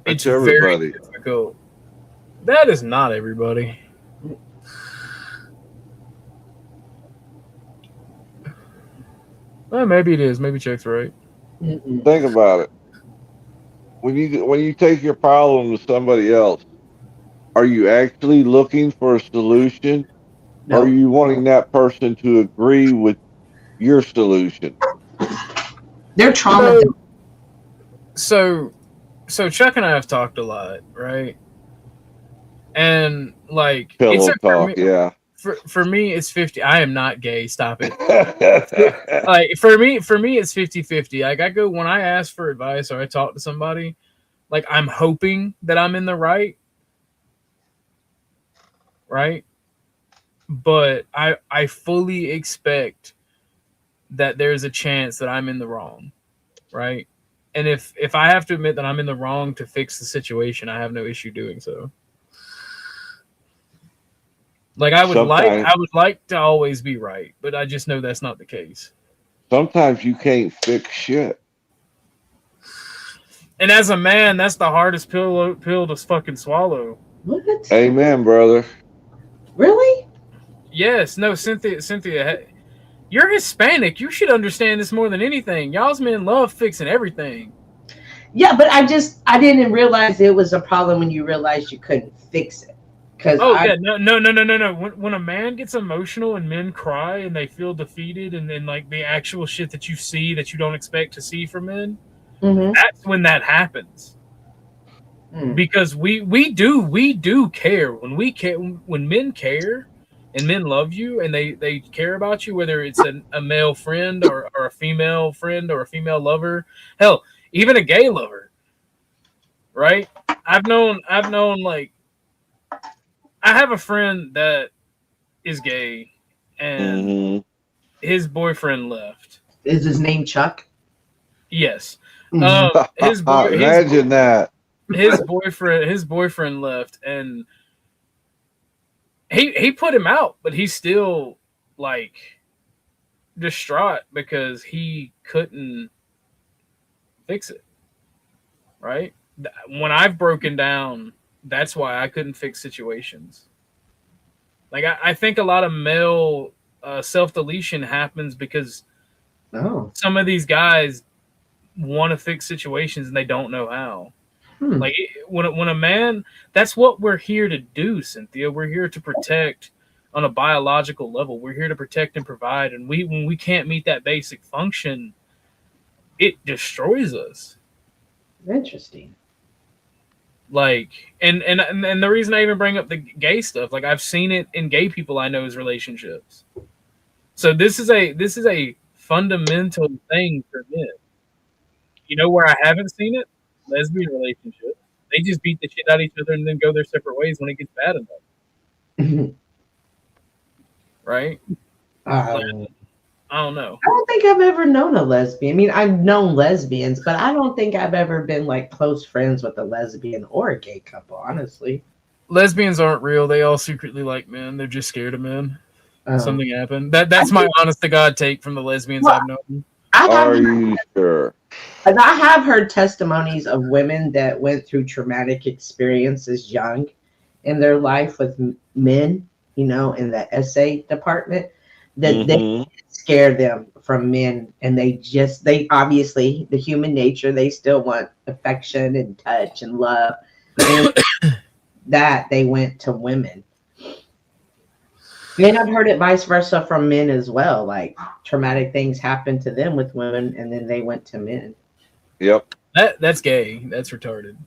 That's It's very everybody. difficult. That is not everybody. Well, maybe it is. Maybe Chuck's right. Mm-mm. Think about it. When you take your problem to somebody else, are you actually looking for a solution? Or are No. you wanting that person to agree with your solution? They're traumatized. So Chuck and I have talked a lot, right? And like Pillow it's talk, yeah. for me it's 50. I am not gay, stop it. Like for me it's 50-50. Like I go, when I ask for advice or I talk to somebody, like I'm hoping that I'm in the right, but I fully expect that there's a chance that I'm in the wrong, right? And if I have to admit that I'm in the wrong to fix the situation, I have no issue doing so. Like I would like to always be right, but I just know that's not the case. Sometimes you can't fix shit. And as a man, that's the hardest pill to fucking swallow. What? Amen, brother. Really? Yes, no, Cynthia, you're Hispanic. You should understand this more than anything. Y'all's men love fixing everything. Yeah, but I didn't realize it was a problem when you realized you couldn't fix it. Yeah, no. When a man gets emotional and men cry and they feel defeated, and then like the actual shit that you see that you don't expect to see from men, Mm-hmm. that's when that happens. Because we do care when men care and men love you and they care about you, whether it's a male friend or a female friend or a female lover, hell, even a gay lover, right? I've known like I have a friend that is gay and his boyfriend left. Is his name Chuck? Yes. Imagine that. His boyfriend left, and he put him out, but he's still like distraught because he couldn't fix it. Right? When I've broken down, that's why I couldn't fix situations. Like I think a lot of male self-deletion happens because some of these guys want to fix situations and they don't know how. Like when a man, that's what we're here to do, Cynthia. We're here to protect on a biological level. We're here to protect and provide, and when we can't meet that basic function, it destroys us. Interesting. Like, and the reason I even bring up the gay stuff, like I've seen it in gay people I know's relationships. So this is a fundamental thing for men. You know where I haven't seen it? Lesbian relationships. They just beat the shit out of each other and then go their separate ways when it gets bad enough. Right? Um, I don't know. I don't think I've ever known a lesbian. I mean, I've known lesbians, but I don't think I've ever been like close friends with a lesbian or a gay couple, honestly. Lesbians aren't real. They all secretly like men. They're just scared of men. Something happened. That's my honest to God take from the lesbians I've known. Are you sure? And I have heard testimonies of women that went through traumatic experiences young in their life with men, you know, in the essay department, that they scare them from men. And they obviously, the human nature, they still want affection and touch and love. And that they went to women. And I've heard it vice versa from men as well. Like traumatic things happened to them with women, and then they went to men. Yep. That's gay. That's retarded.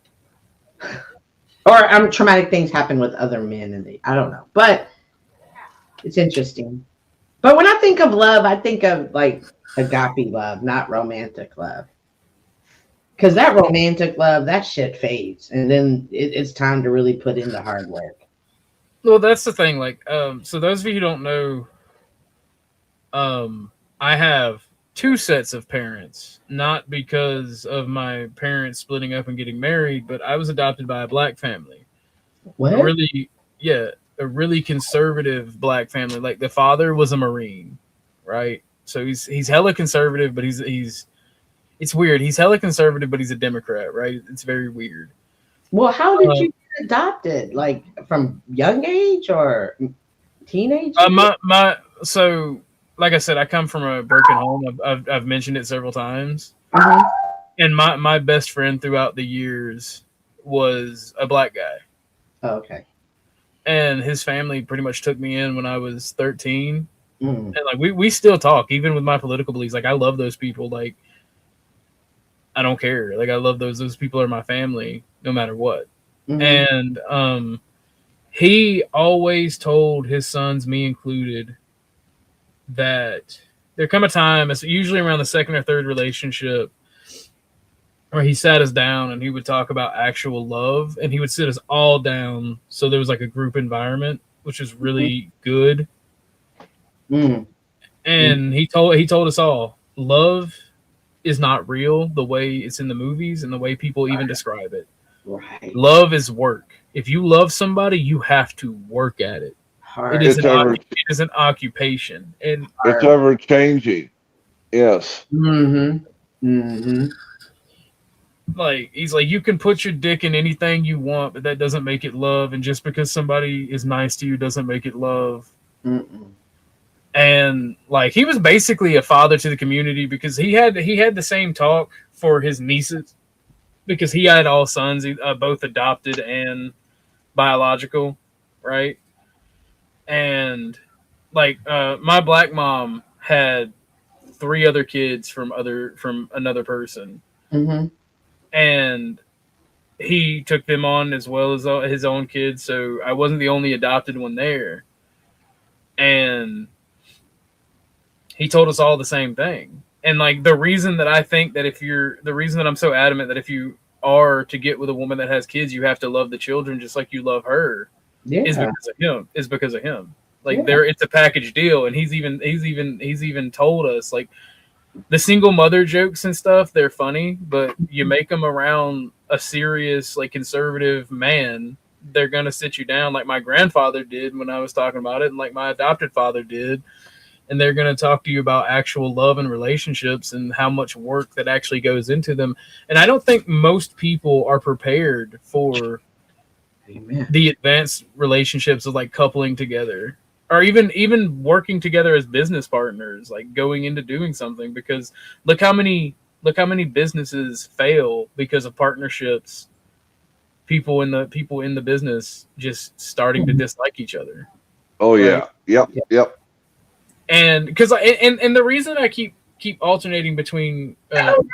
Or traumatic things happen with other men, and I don't know. But it's interesting. But when I think of love, I think of like agape love, not romantic love. Because that romantic love, that shit fades, and then it's time to really put in the hard work. Well, that's the thing. Like, so those of you who don't know, I have two sets of parents, not because of my parents splitting up and getting married, but I was adopted by a black family. What? A really conservative black family. Like the father was a Marine, right? So he's hella conservative, but he's it's weird. He's hella conservative, but he's a Democrat, right? It's very weird. Well, how did you get adopted? Like from young age or teenage? So like I said, I come from a broken home. I've mentioned it several times. And my best friend throughout the years was a black guy. Oh, okay. And his family pretty much took me in when I was 13. And like we still talk, even with my political beliefs. Like I love those people. Like I don't care. Like I love those people are my family no matter what. And he always told his sons, me included, that there come a time, it's usually around the second or third relationship, where he sat us down and he would talk about actual love, and he would sit us all down so there was like a group environment, which is really good. And he told us all, love is not real the way it's in the movies and the way people even describe it. Right. Love is work. If you love somebody, you have to work at it. It is an occupation, and it's ever changing. Yes. Like he's like, you can put your dick in anything you want, but that doesn't make it love. And just because somebody is nice to you doesn't make it love. And like he was basically a father to the community, because he had the same talk for his nieces, because he had all sons, both adopted and biological, right? And like my black mom had 3 other kids from another person, and he took them on as well as his own kids. So I wasn't the only adopted one there, and he told us all the same thing. And like the reason that I'm so adamant that if you are to get with a woman that has kids, you have to love the children just like you love her, is because of him. Like it's a package deal. And he's even told us, like, the single mother jokes and stuff, they're funny, but you make them around a serious, like, conservative man, they're gonna sit you down, like my grandfather did when I was talking about it, and like my adopted father did. And they're going to talk to you about actual love and relationships and how much work that actually goes into them. And I don't think most people are prepared for the advanced relationships of like coupling together, or even working together as business partners, like going into doing something, because look how many businesses fail because of partnerships. People in the business just starting to dislike each other. Oh yeah. Right? Yep. And because and the reason I keep alternating between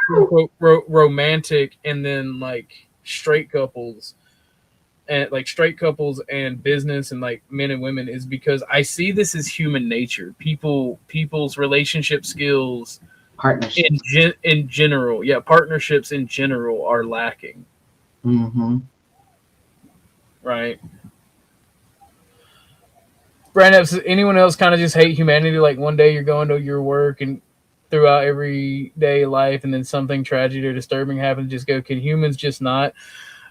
quote, romantic and then like straight couples and like straight couples and business and like men and women is because I see this as human nature. People's relationship skills Partnerships. in general, partnerships in general are lacking. Mm-hmm. Right. Brandon, does anyone else kind of just hate humanity? Like one day you're going to your work and throughout everyday life, and then something tragic or disturbing happens. Just go, can humans just not?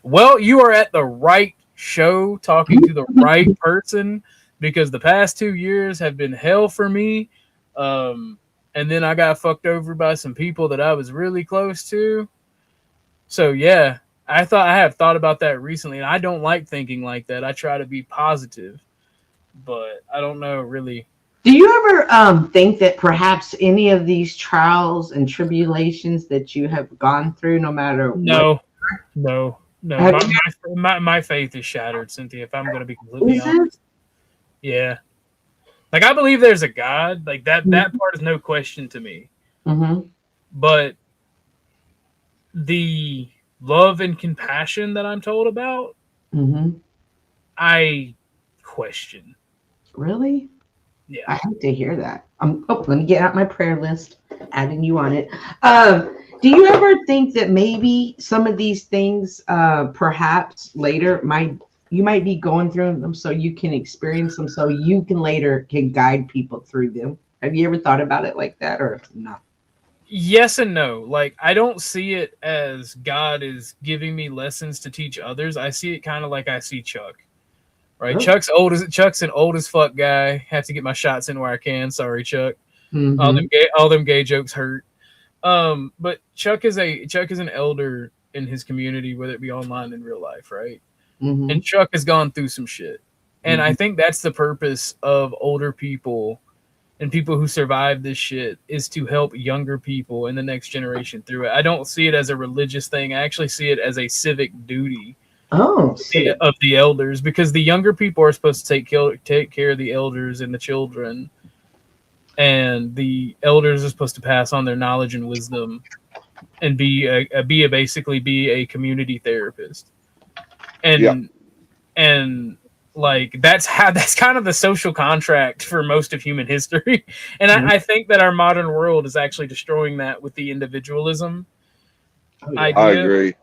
Well, you are at the right show, talking to the right person, because the past 2 years have been hell for me. And then I got fucked over by some people that I was really close to. So yeah, I have thought about that recently, and I don't like thinking like that. I try to be positive, but I don't know really. Do you ever think that perhaps any of these trials and tribulations that you have gone through, no matter No. Have My faith is shattered, Cynthia, if I'm going to be completely Is honest. Yeah. Like, I believe there's a God. Like, that part is no question to me. Mm-hmm. But the love and compassion that I'm told about, Mm-hmm. I question. Really? Yeah. I hate to hear that. Let me get out my prayer list, adding you on it. Do you ever think that maybe some of these things, perhaps later, you might be going through them so you can experience them, so you can later guide people through them? Have you ever thought about it like that, or not? Yes and no. Like, I don't see it as God is giving me lessons to teach others. I see it kind of like I see Chuck. Right, Oh. Chuck's an old as fuck guy. Have to get my shots in where I can. Sorry, Chuck. Mm-hmm. All them gay jokes hurt. But Chuck is an elder in his community, whether it be online and real life, right? Mm-hmm. And Chuck has gone through some shit, and I Mhm. think that's the purpose of older people and people who survive this shit, is to help younger people in the next generation through it. I don't see it as a religious thing. I actually see it as a civic duty. Oh, Of the elders, because the younger people are supposed to take care of the elders and the children, and the elders are supposed to pass on their knowledge and wisdom and basically be a community therapist. And like that's kind of the social contract for most of human history. And I think that our modern world is actually destroying that with the individualism idea. I agree.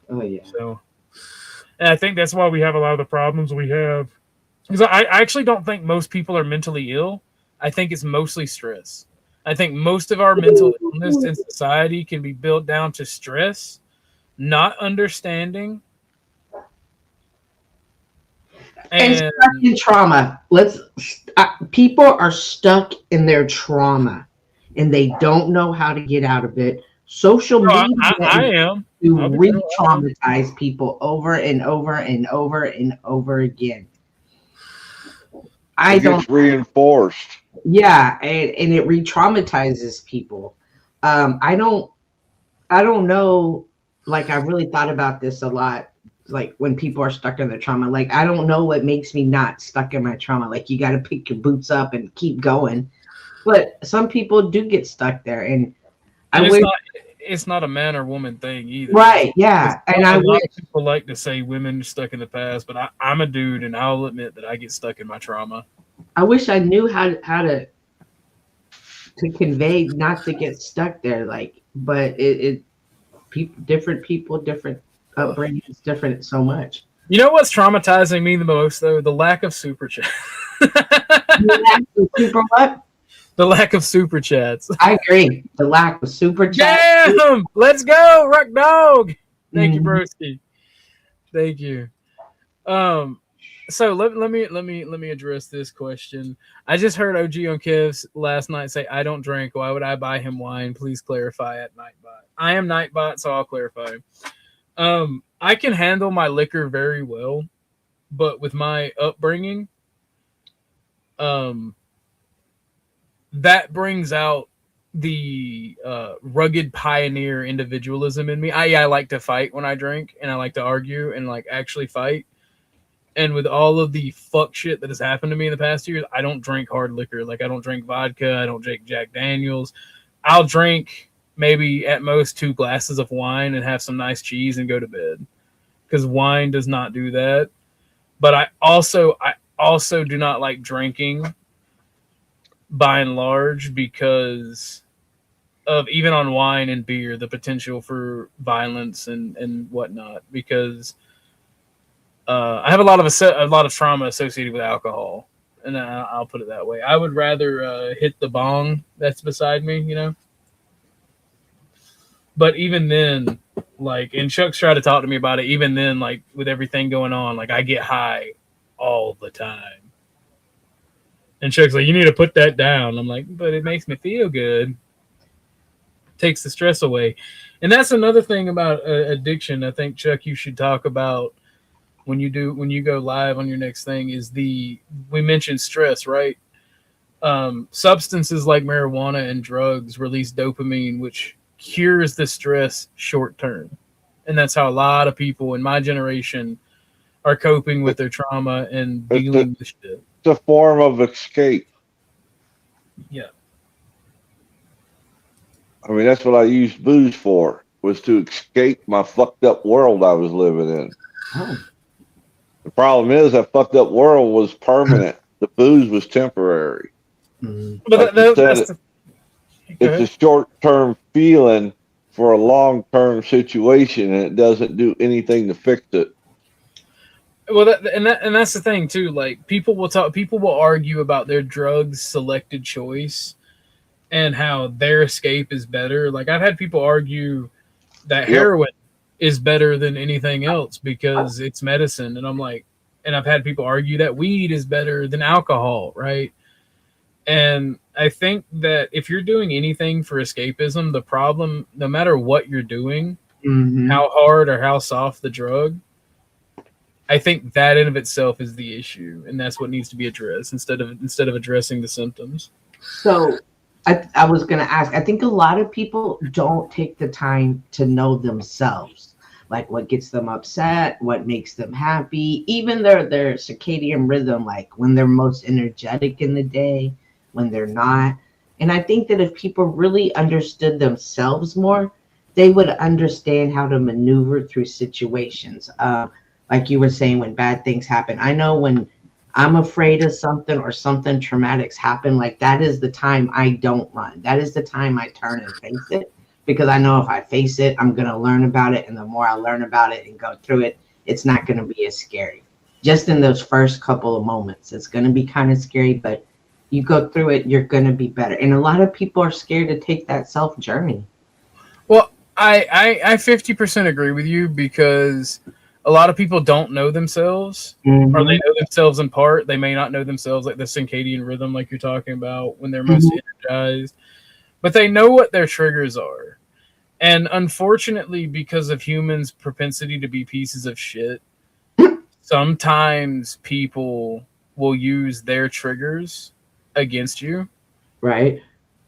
Oh yeah. So, and I think that's why we have a lot of the problems we have. Because I actually don't think most people are mentally ill. I think it's mostly stress. I think most of our mental illness in society can be built down to stress, not understanding, and stuck in trauma. People are stuck in their trauma, and they don't know how to get out of it. Social media I am to re-traumatize people over and over and over and over again. It gets reinforced. Yeah, and it re-traumatizes people. I don't know. Like, I really thought about this a lot. Like, when people are stuck in their trauma, like, I don't know what makes me not stuck in my trauma. Like, you got to pick your boots up and keep going. But some people do get stuck there, and it's not a man or woman thing either. Right, yeah. And a lot of people like to say women are stuck in the past, but I'm a dude, and I'll admit that I get stuck in my trauma. I wish I knew how to convey not to get stuck there. Like, but different people, different upbringings, different so much. You know what's traumatizing me the most, though? The lack of super chat. Super what? The lack of super chats. I agree. The lack of super chats. Damn! Let's go, Rock Dog. Thank you, broski. Thank you. So let me address this question. I just heard OG on Kev's last night say, "I don't drink. Why would I buy him wine? Please clarify at Nightbot." I am Nightbot, so I'll clarify. I can handle my liquor very well, but with my upbringing, that brings out the rugged pioneer individualism in me. I like to fight when I drink, and I like to argue and like actually fight. And with all of the fuck shit that has happened to me in the past years, I don't drink hard liquor. Like, I don't drink vodka. I don't drink Jack Daniels. I'll drink maybe at most 2 glasses of wine and have some nice cheese and go to bed. because wine does not do that. But I also do not like drinking by and large because of even on wine and beer the potential for violence and whatnot because I have a lot of trauma associated with alcohol, and I'll put it that way. I would rather hit the bong that's beside me, you know. But even then, like, and Chuck's tried to talk to me about it. Even then, like, with everything going on, like, I get high all the time. And Chuck's like, "You need to put that down." I'm like, "But it makes me feel good. Takes the stress away." And that's another thing about addiction. I think Chuck, you should talk about when you go live on your next thing is we mentioned stress, right? Substances like marijuana and drugs release dopamine, which cures the stress short term, and that's how a lot of people in my generation are coping with their trauma and It's dealing with shit. a form of escape. Yeah, I mean, that's what I used booze for, was to escape my fucked up world I was living in. Oh. The problem is that fucked up world was permanent. The booze was temporary. Mm. but Like you said, that's it's a short-term feeling for a long-term situation, and it doesn't do anything to fix it. well, and that's the thing too. Like people will argue about their drugs selected choice and how their escape is better. Like I've had people argue that Yep. heroin is better than anything else because it's medicine, and I'm like, and I've had people argue that weed is better than alcohol, right? And I think that if you're doing anything for escapism, the problem, no matter what you're doing, Mm-hmm. how hard or how soft the drug, I think that in of itself is the issue, and that's what needs to be addressed instead of addressing the symptoms. So I was going to ask, I think a lot of people don't take the time to know themselves, like what gets them upset, what makes them happy, even their circadian rhythm, like when they're most energetic in the day, when they're not. And I think that if people really understood themselves more, they would understand how to maneuver through situations. Like you were saying, when bad things happen, I know when I'm afraid of something or something traumatic's happen, like that is the time I don't run. That is the time I turn and face it, because I know if I face it, I'm going to learn about it. And the more I learn about it and go through it, it's not going to be as scary. Just in those first couple of moments, it's going to be kind of scary, but you go through it, you're going to be better. And a lot of people are scared to take that self journey. Well, I 50% agree with you because a lot of people don't know themselves, or they know themselves in part. They may not know themselves, like the circadian rhythm, like you're talking about, when they're most energized. But they know what their triggers are. And unfortunately, because of humans' propensity to be pieces of shit, sometimes people will use their triggers against you. Right.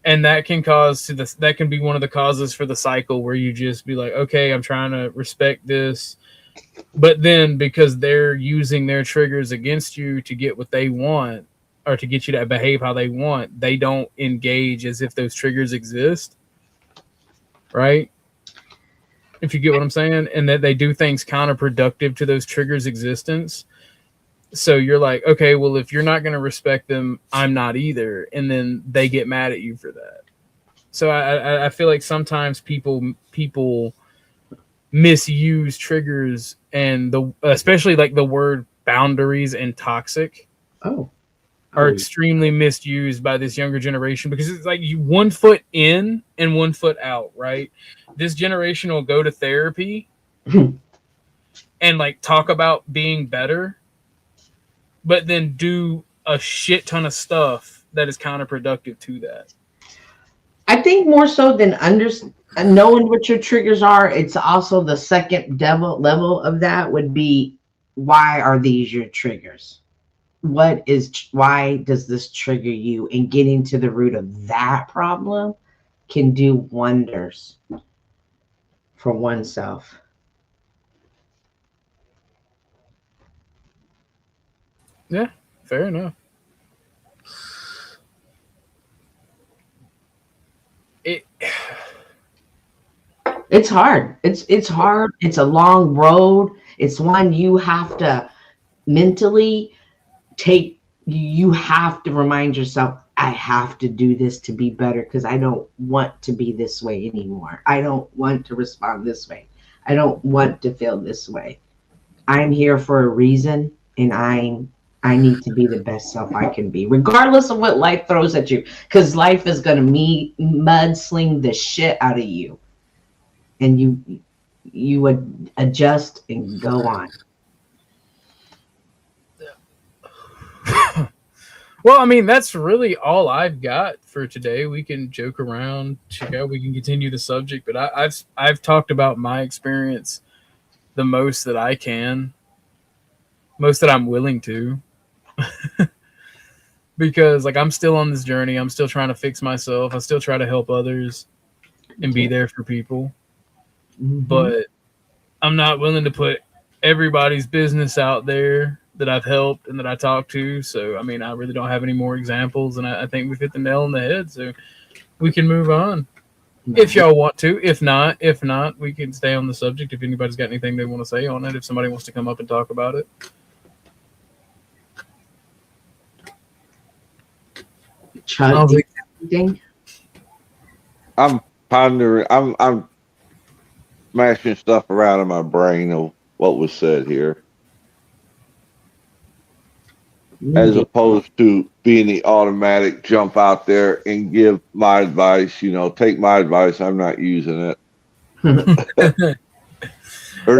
And that can that can be one of the causes for the cycle where you just be like, okay, I'm trying to respect this. But then because they're using their triggers against you to get what they want, or to get you to behave how they want, they don't engage as if those triggers exist. Right? If you get what I'm saying, and that they do things counterproductive to those triggers' existence. So you're like, okay, well, if you're not going to respect them, I'm not either. And then they get mad at you for that. So I feel like sometimes people misuse triggers, and especially like the word boundaries and toxic are extremely misused by this younger generation, because it's like you 1 foot in and 1 foot out, right? This generation will go to therapy and like talk about being better, but then do a shit ton of stuff that is counterproductive to that. I think more so than knowing what your triggers are, it's also the second level of that would be, why are these your triggers? Why does this trigger you? And getting to the root of that problem can do wonders for oneself. Yeah, fair enough. It's hard. It's hard. It's a long road. It's one you have to mentally take. You have to remind yourself, I have to do this to be better because I don't want to be this way anymore. I don't want to respond this way. I don't want to feel this way. I'm here for a reason, and I need to be the best self I can be, regardless of what life throws at you. Because life is gonna mudsling the shit out of you, and you would adjust and go on. Well, I mean, that's really all I've got for today. We can joke around, we can continue the subject, but I've talked about my experience the most that I can, most that I'm willing to, because like I'm still on this journey. I'm still trying to fix myself. I still try to help others and be there for people, but I'm not willing to put everybody's business out there that I've helped and that I talked to. So, I mean, I really don't have any more examples, and I think we've hit the nail on the head. So we can move on if y'all want to. If not, we can stay on the subject. If anybody's got anything they want to say on it, if somebody wants to come up and talk about it. I'm pondering. I'm smashing stuff around in my brain of what was said here, as opposed to being the automatic jump out there and give my advice. Take my advice. I'm not using it. There's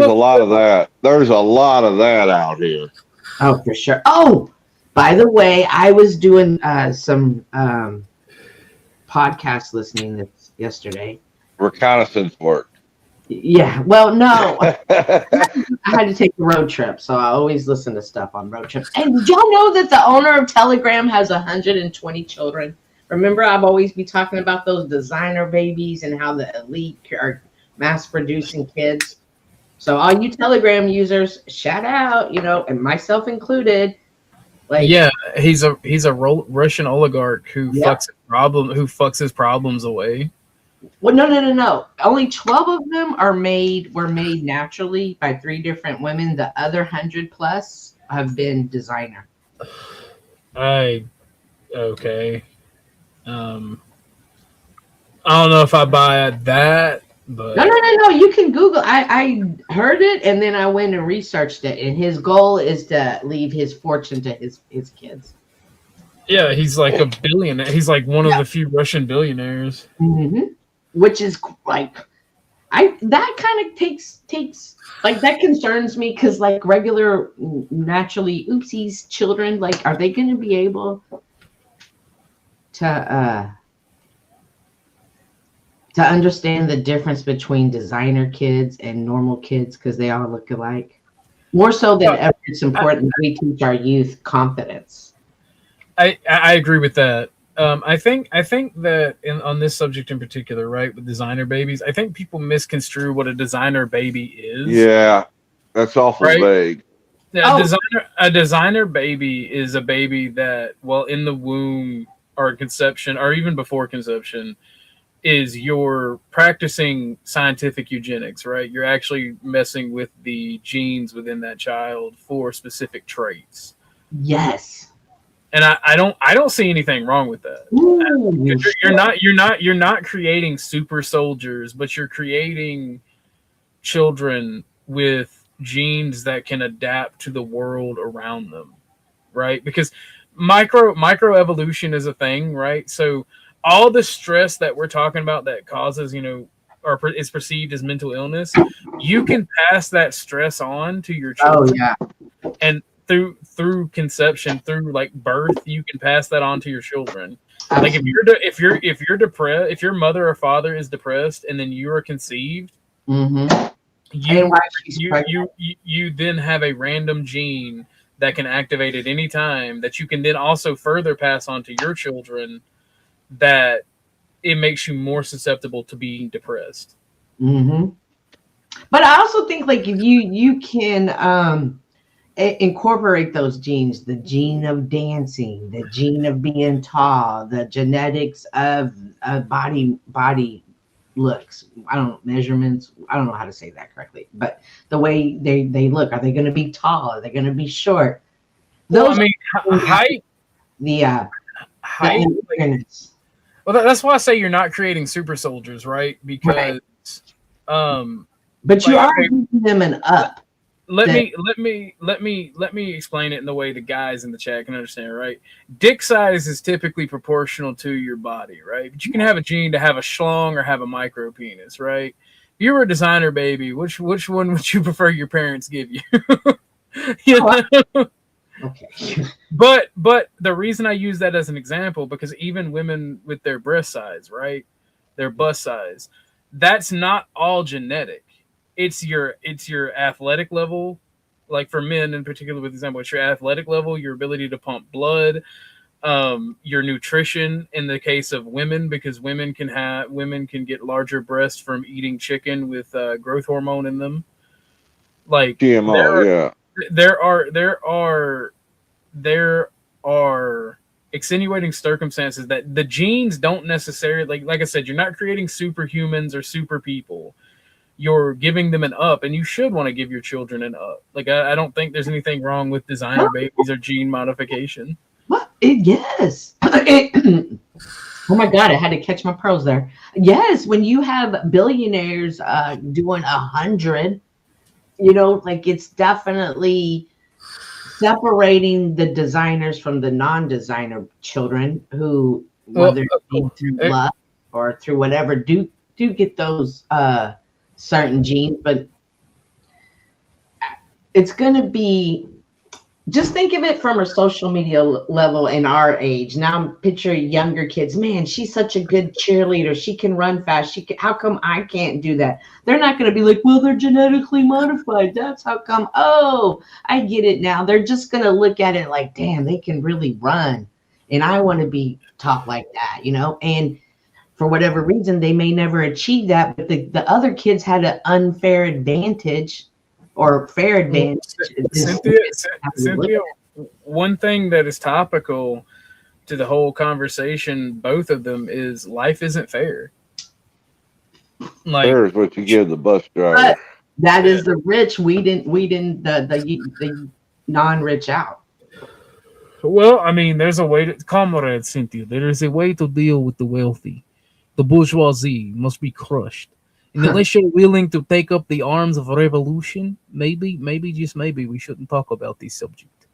a lot of that. There's a lot of that out here. Oh, for sure. Oh, by the way, I was doing some podcast listening yesterday. Reconnaissance work. Yeah. Well, no. I had to take a road trip, so I always listen to stuff on road trips. And did y'all know that the owner of Telegram has 120 children? Remember, I've always be talking about those designer babies and how the elite are mass-producing kids. So all you Telegram users, shout out, and myself included. Like, yeah, he's a Russian oligarch who fucks his problems away. Well, no. Only 12 of them were made naturally by 3 different women. The other 100 plus have been designer. Okay. I don't know if I buy that, but No. You can Google. I heard it, and then I went and researched it. And his goal is to leave his fortune to his kids. Yeah, he's like a billionaire. He's like one of the few Russian billionaires. Mm-hmm. Which is like, that kind of takes like, that concerns me, because like regular naturally oopsies children, like, are they going to be able to understand the difference between designer kids and normal kids, because they all look alike? More so than ever, it's important we teach our youth confidence. I agree with that. I think that on this subject in particular, right, with designer babies, I think people misconstrue what a designer baby is. Yeah, that's awful vague. Yeah, a designer baby is a baby that, well, in the womb or conception, or even before conception, is you're practicing scientific eugenics, right? You're actually messing with the genes within that child for specific traits. Yes. And I don't see anything wrong with that. Ooh, you're not creating super soldiers, but you're creating children with genes that can adapt to the world around them, right? Because micro evolution is a thing, right? So all the stress that we're talking about that causes, or is perceived as mental illness, you can pass that stress on to your children. Oh yeah. And through conception, through like birth, you can pass that on to your children. Like if you're depressed, if your mother or father is depressed, and then you are conceived, you then have a random gene that can activate at any time, that you can then also further pass on to your children, that it makes you more susceptible to being depressed. But I also think, like, if you can incorporate those genes, the gene of dancing, the gene of being tall, the genetics of body looks. I don't know, measurements. I don't know how to say that correctly, but the way they look. Are they going to be tall? Are they going to be short? Well, Those I mean, height, the height. awareness. Well, that's why I say you're not creating super soldiers, right? Because, But you like, are okay, giving them an up. let me explain it in the way the guys in the chat can understand, right? Dick size is typically proportional to your body, right? But you can have a gene to have a schlong or have a micro penis, right? If you were a designer baby, which one would you prefer your parents give you? You know? Okay. But the reason I use that as an example, because even women with their breast size, right? Their bust size, that's not all genetic. It's your athletic level, like for men in particular, with example, it's your athletic level, your ability to pump blood, your nutrition in the case of women, because women can get larger breasts from eating chicken with growth hormone in them. Like GMO, there are extenuating circumstances that the genes don't necessarily like I said, you're not creating superhumans or super people. You're giving them an up, and you should want to give your children an up. Like I don't think there's anything wrong with designer babies or gene modification. What? Yes. Oh my God, I had to catch my pearls there. Yes, when you have billionaires doing 100, like it's definitely separating the designers from the non-designer children who, whether through love or through whatever, do get those certain genes, but it's going to be, just think of it from a social media level in our age. Now picture younger kids. Man, she's such a good cheerleader. She can run fast. How come I can't do that? They're not going to be like, well, they're genetically modified. That's how come. Oh, I get it now. They're just going to look at it like, damn, they can really run. And I want to be taught like that, and for whatever reason, they may never achieve that, but the other kids had an unfair advantage or fair advantage. Cynthia, one thing that is topical to the whole conversation, both of them, is life isn't fair. Like, fair is what you give the bus driver. But that is the rich. We didn't the non-rich out. Well, I mean, there's a way to, comrade Cynthia, there is a way to deal with the wealthy. The bourgeoisie must be crushed. And unless you're willing to take up the arms of a revolution, maybe, just maybe, we shouldn't talk about this subject.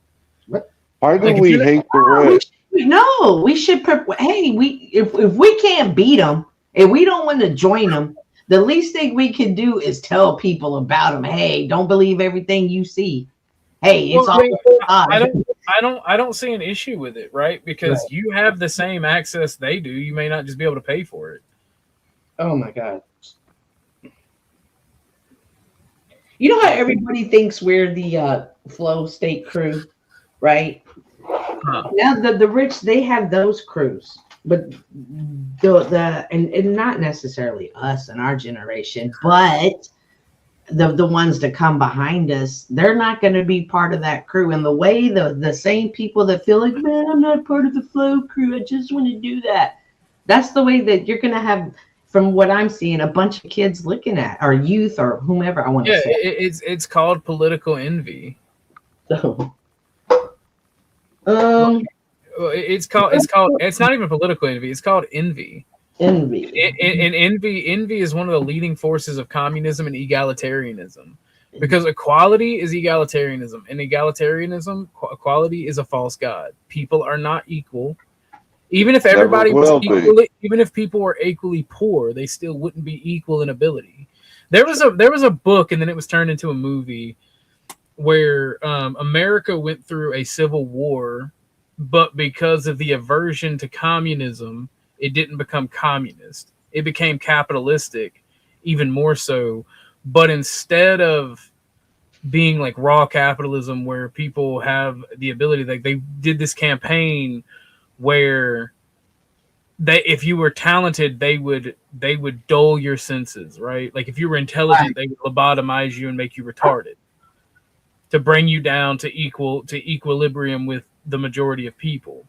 Why do we hate the rich? No, we should. Hey, if we can't beat them, and we don't want to join them, the least thing we can do is tell people about them. Hey, don't believe everything you see. Hey, it's I don't see an issue with it, right? Because you have the same access they do. You may not just be able to pay for it. Oh my God. You know how everybody thinks we're the flow state crew, right? Now the rich, they have those crews, but and not necessarily us and our generation, but the ones that come behind us, they're not going to be part of that crew. And the way the same people that feel like, man, I'm not part of the flow crew, I just want to do that. That's the way that you're going to have, from what I'm seeing, a bunch of kids looking at, or youth, or whomever I want to say. It's called political envy. So, it's not even political envy. It's called envy. Envy. And envy is one of the leading forces of communism and egalitarianism, because equality is egalitarianism, and egalitarianism, equality is a false god. People are not equal. Even if everybody was equally, even if people were equally poor, they still wouldn't be equal in ability. There was a book, and then it was turned into a movie, where America went through a civil war, but because of the aversion to communism, it didn't become communist. It became capitalistic, even more so. But instead of being like raw capitalism, where people have the ability, like they did this campaign where if you were talented, they would dull your senses, right? Like if you were intelligent, they would lobotomize you and make you retarded to bring you down to equilibrium with the majority of people.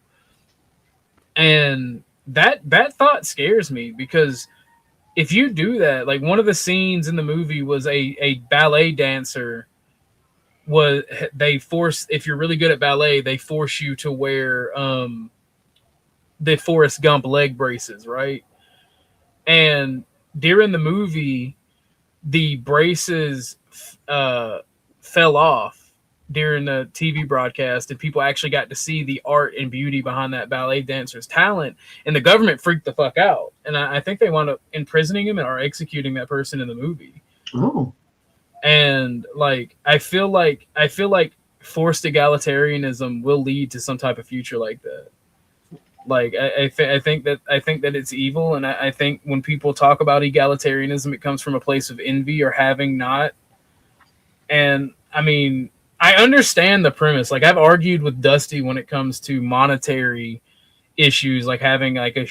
And that thought scares me, because if you do that, like one of the scenes in the movie was a ballet dancer was they force, if you're really good at ballet, they force you to wear the Forrest Gump leg braces, right? And during the movie, the braces fell off during the TV broadcast, and people actually got to see the art and beauty behind that ballet dancer's talent, and the government freaked the fuck out. And I think they wound up imprisoning him or executing that person in the movie. Oh. And like I feel like forced egalitarianism will lead to some type of future like that. Like I think that it's evil, and I think when people talk about egalitarianism, it comes from a place of envy or having not. And I mean, I understand the premise. Like I've argued with Dusty when it comes to monetary issues, like having like a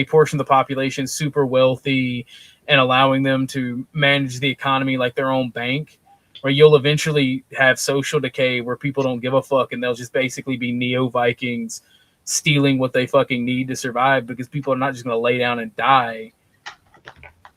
portion of the population super wealthy and allowing them to manage the economy like their own bank, where you'll eventually have social decay where people don't give a fuck and they'll just basically be neo-Vikings stealing what they fucking need to survive, because people are not just going to lay down and die,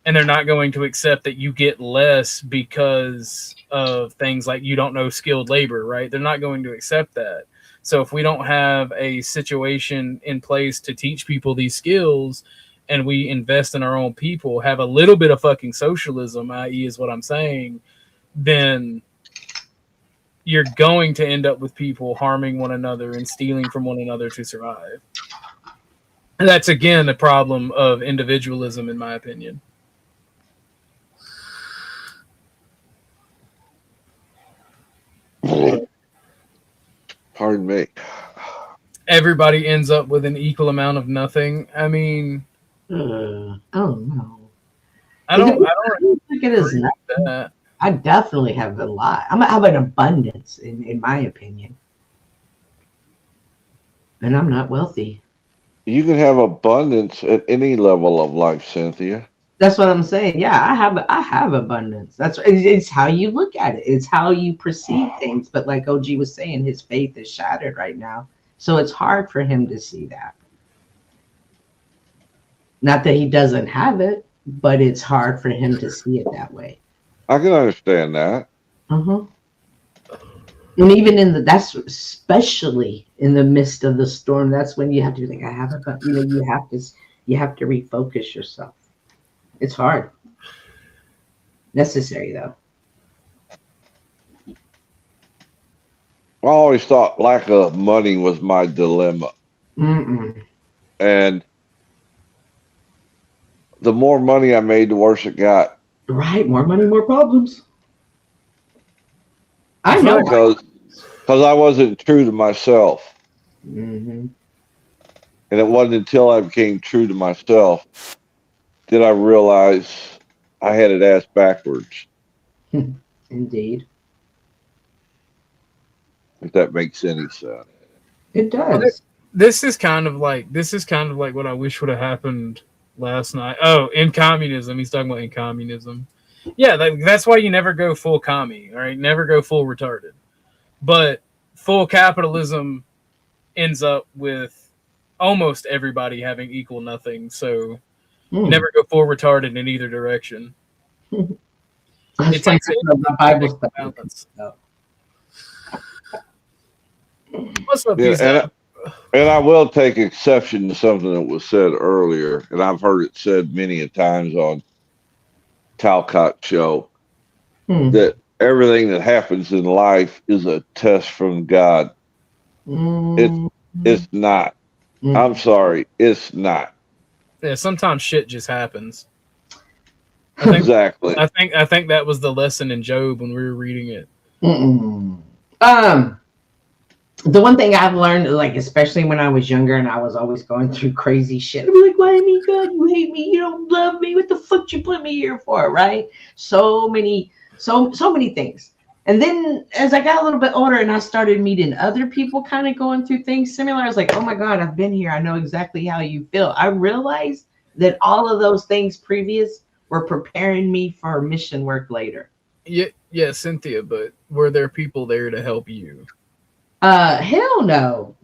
and they're not going to accept that you get less because of things like you don't know skilled labor, right? They're not going to accept that. So if we don't have a situation in place to teach people these skills, and we invest in our own people, have a little bit of fucking socialism, i.e. is what I'm saying, then you're going to end up with people harming one another and stealing from one another to survive. And that's, again, the problem of individualism, in my opinion. Pardon me. Everybody ends up with an equal amount of nothing. I mean, Oh no. I don't think it is nothing. I definitely have a lot. I have an abundance, in my opinion, and I'm not wealthy. You can have abundance at any level of life, Cynthia. That's what I'm saying. Yeah, I have abundance. It's how you look at it. It's how you perceive things. But like OG was saying, his faith is shattered right now, so it's hard for him to see that. Not that he doesn't have it, but it's hard for him to see it that way. I can understand that. And even that's especially in the midst of the storm, that's when you have to be like, I have a, you have to refocus yourself. It's hard. Necessary though. I always thought lack of money was my dilemma. And the more money I made, the worse it got. Right, more money, more problems. I know. Because I wasn't true to myself. And it wasn't until I became true to myself did I realize I had it ass backwards. Indeed. If that makes any sense. It does. This is kind of like what I wish would have happened last night. Oh, in communism. He's talking about in communism. Yeah, that's why you never go full commie, all right? Never go full retarded. But full capitalism ends up with almost everybody having equal nothing. So never go full retarded in either direction. It takes a Bible balance. What's up, and I will take exception to something that was said earlier, and I've heard it said many a times on Talcott show, that everything that happens in life is a test from God. It's not. I'm sorry, it's not. Yeah, sometimes shit just happens. Exactly. I think that was the lesson in Job when we were reading it. The one thing I've learned, like especially when I was younger and I was always going through crazy shit, I'm like, why me, God? You hate me? You don't love me? What the fuck you put me here for? Right? So many things. And then as I got a little bit older and I started meeting other people kind of going through things similar, I was like, oh my God, I've been here. I know exactly how you feel. I realized that all of those things previous were preparing me for mission work later. Yeah, Cynthia, but were there people there to help you? Hell no.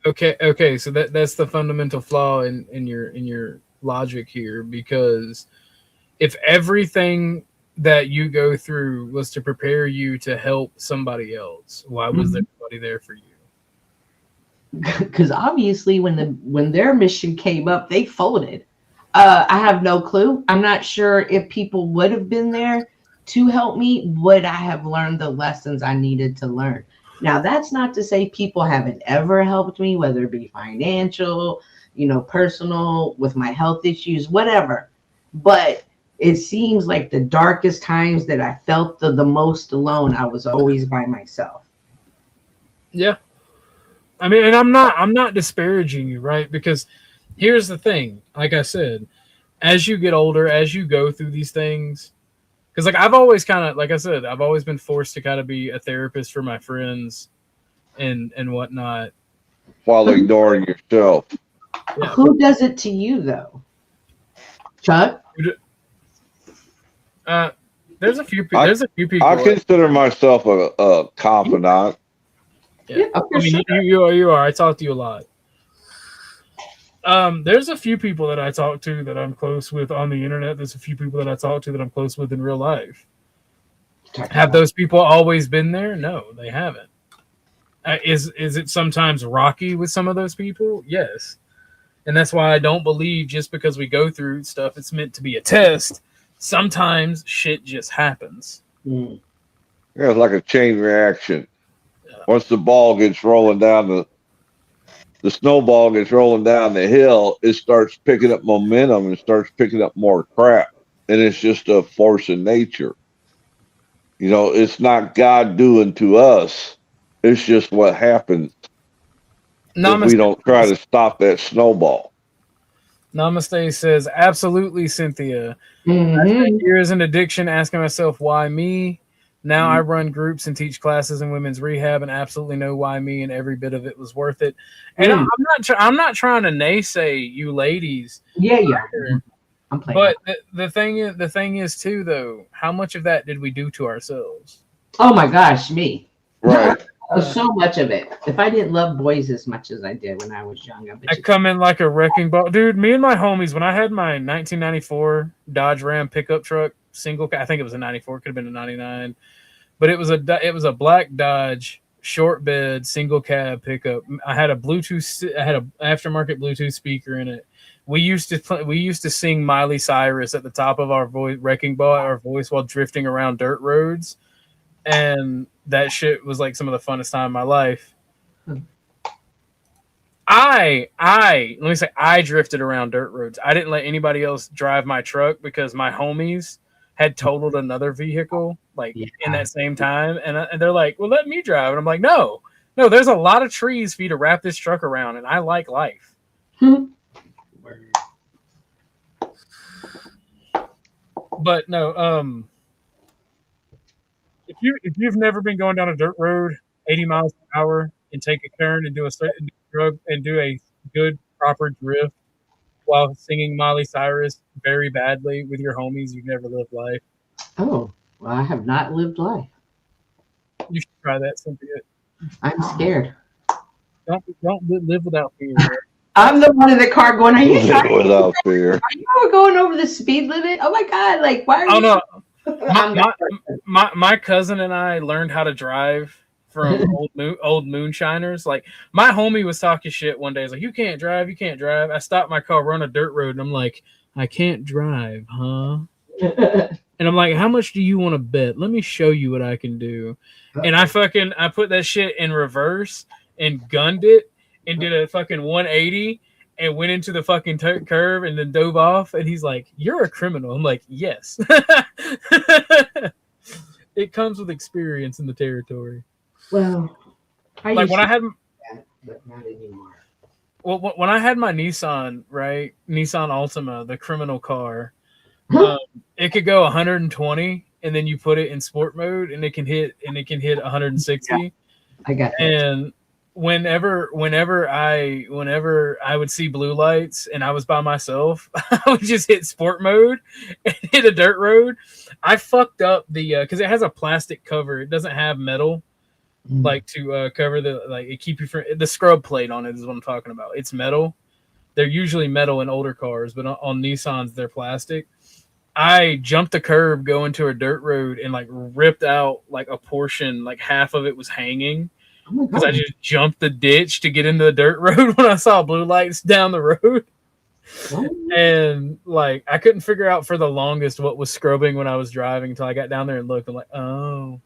Okay. Okay. So that's the fundamental flaw in your logic here, because if everything that you go through was to prepare you to help somebody else, why was there nobody there for you? Because obviously when their mission came up, they folded. I have no clue. I'm not sure if people would have been there to help me, would I have learned the lessons I needed to learn. Now, that's not to say people haven't ever helped me, whether it be financial, personal, with my health issues, whatever. But it seems like the darkest times that I felt the most alone, I was always by myself. Yeah. I mean, and I'm not disparaging you, right? Because here's the thing. Like I said, as you get older, as you go through these things, because like I've always kind of, like I said, I've always been forced to kind of be a therapist for my friends and whatnot, while ignoring yourself. Yeah. Who does it to you though, Chuck? There's a few people. I consider myself a confidant. Yeah, I mean, you are. I talk to you a lot. There's a few people that I talk to that I'm close with on the internet. There's a few people that I talk to that I'm close with in real life. Have those people always been there? No, they haven't. Is it sometimes rocky with some of those people? Yes. And that's why I don't believe just because we go through stuff, it's meant to be a test. Sometimes shit just happens. Yeah, it's like a chain reaction. Yeah. Once the ball gets rolling down the snowball gets rolling down the hill, it starts picking up momentum and starts picking up more crap. And it's just a force of nature. It's not God doing to us. It's just what happens if we don't try to stop that snowball. Namaste says, absolutely, Cynthia. I spent years in addiction asking myself, why me? Now I run groups and teach classes in women's rehab and absolutely know why me, and every bit of it was worth it. And I'm not trying to naysay you ladies. Yeah. I'm playing. But the thing is too, though, how much of that did we do to ourselves? Oh my gosh, me. Right. So much of it. If I didn't love boys as much as I did when I was young, I come in like a wrecking ball. Dude, me and my homies, when I had my 1994 Dodge Ram pickup truck, single, I think it was a 94, could have been a 99, but it was a black Dodge short bed single cab pickup. I had an aftermarket Bluetooth speaker in it. We used to sing Miley Cyrus at the top of our wrecking ball, our voice, while drifting around dirt roads. And that shit was like some of the funnest time of my life. I drifted around dirt roads. I didn't let anybody else drive my truck because my homies had totaled another vehicle in that same time. And they're like, well, let me drive. And I'm like, no, there's a lot of trees for you to wrap this truck around. And I like life. But no, if you've never been going down a dirt road 80 miles per hour and take a turn and do a good proper drift while singing Miley Cyrus very badly with your homies, you've never lived life. Oh, well, I have not lived life. You should try that, Cynthia. I'm scared. Don't live without fear. I'm the one in the car going, are you without fear? Are you going over the speed limit? Oh my God, why are you? No. My cousin and I learned how to drive from old moonshiners. Like, my homie was talking shit one day. He's like, you can't drive. I stopped my car, we're on a dirt road, and I'm like, I can't drive, huh? And I'm like, how much do you want to bet? Let me show you what I can do. And I put that shit in reverse and gunned it and did a fucking 180 and went into the fucking curve and then dove off. And he's like, you're a criminal. I'm like, yes. It comes with experience in the territory. Well, when I had but not anymore. Well, when I had my Nissan, right, Nissan Altima, the criminal car, it could go 120, and then you put it in sport mode, and it can hit 160. Yeah, I got that. And whenever I would see blue lights and I was by myself, I would just hit sport mode and hit a dirt road. I fucked up because it has a plastic cover. It doesn't have metal to cover it keep you from the scrub plate on it is what I'm talking about. It's metal. They're usually metal in older cars, but on Nissans, they're plastic. I jumped the curb going to a dirt road and like ripped out like a portion, like half of it was hanging because I just jumped the ditch to get into the dirt road when I saw blue lights down the road. And like I couldn't figure out for the longest what was scrubbing when I was driving until I got down there and looked. I'm like, oh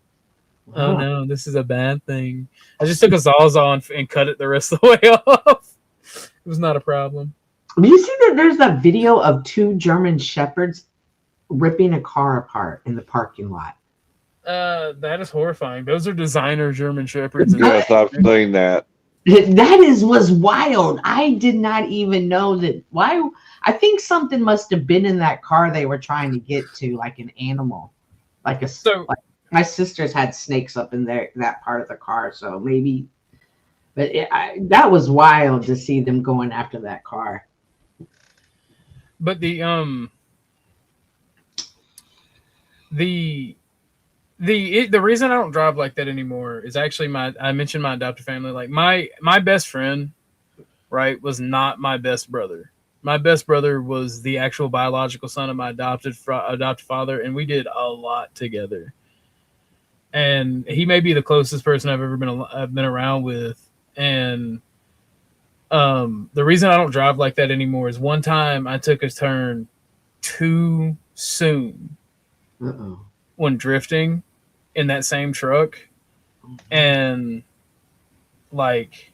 no, this is a bad thing. I just took a Sawzall and cut it the rest of the way off. It was not a problem. Do you see that there's that video of 2 German Shepherds ripping a car apart in the parking lot? That is horrifying. Those are designer German Shepherds. Yes, I've seen that. That was wild. I did not even know that. Why? I think something must have been in that car they were trying to get to, like an animal, like like my sisters had snakes up in that part of the car, so maybe. But that was wild to see them going after that car. But the reason I don't drive like that anymore is actually I mentioned my adopted family. Like my best friend, right, was not my best brother. My best brother was the actual biological son of my adopted father, and we did a lot together. And he may be the closest person I've ever been around with. And the reason I don't drive like that anymore is one time I took a turn too soon when drifting in that same truck, and like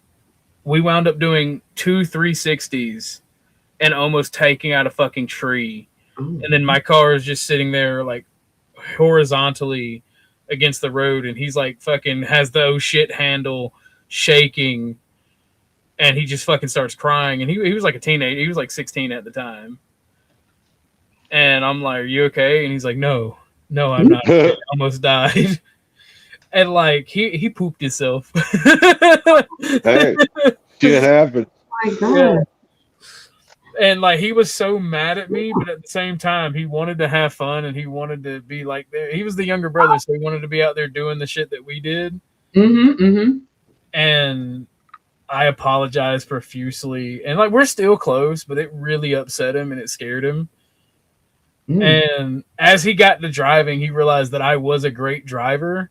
we wound up doing 2 360s and almost taking out a fucking tree. And then my car is just sitting there like horizontally against the road, and he's like fucking has the oh shit handle shaking, and he just fucking starts crying, and he was like a teenager. He was like 16 at the time. And I'm like, "Are you okay?" And he's like, No, I'm not. I almost died. And like he pooped himself. Hey, shit happened. Oh my God. Yeah. And like he was so mad at me, but at the same time he wanted to have fun, and he wanted to be like there. He was the younger brother, so he wanted to be out there doing the shit that we did. And I apologized profusely, and like we're still close, but it really upset him and it scared him. And as he got to driving, he realized that I was a great driver.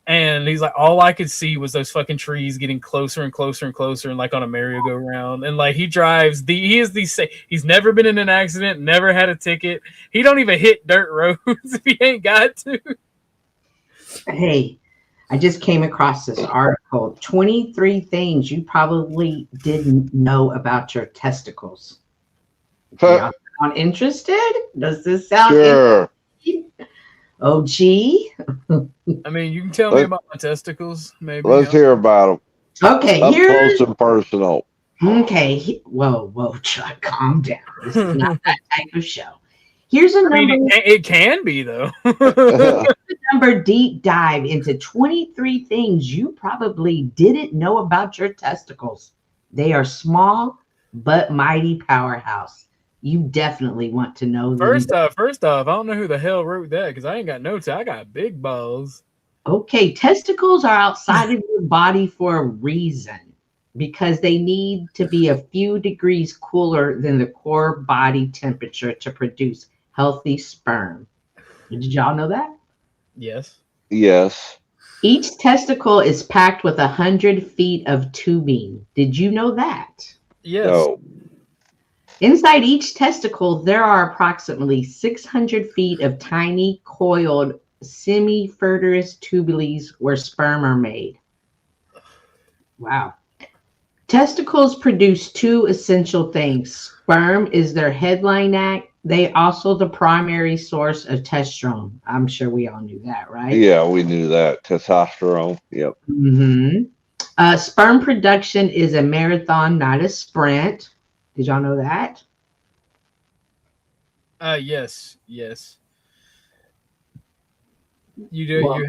And he's like, all I could see was those fucking trees getting closer and closer and closer, and like on a merry-go-round. And like he's never been in an accident, never had a ticket. He don't even hit dirt roads if he ain't got to. Hey, I just came across this article, 23 things you probably didn't know about your testicles. Y'all sound interested? Does this sound interesting? Oh, gee. I mean, you can tell me about my testicles, maybe. Let's hear about them. Okay, up close and personal. Okay, whoa, Chuck, calm down. This is not that type of show. Here's a number. I mean, it can be, though. Number deep dive into 23 things you probably didn't know about your testicles. They are small but mighty powerhouse. You definitely want to know them. First off, I don't know who the hell wrote that, because I ain't got no I got big balls. Okay, testicles are outside of your body for a reason, because they need to be a few degrees cooler than the core body temperature to produce healthy sperm. Did y'all know that? Yes. Yes. Each testicle is packed with 100 feet of tubing. Did you know that? Yes. No. Inside each testicle, there are approximately 600 feet of tiny, coiled, semi-fertilous tubules where sperm are made. Wow. Testicles produce 2 essential things. Sperm is their headline act. They also the primary source of testosterone. I'm sure we all knew that, right? Yeah, we knew that. Testosterone. Yep. Sperm production is a marathon, not a sprint. Did y'all know that? Yes. You do. Well,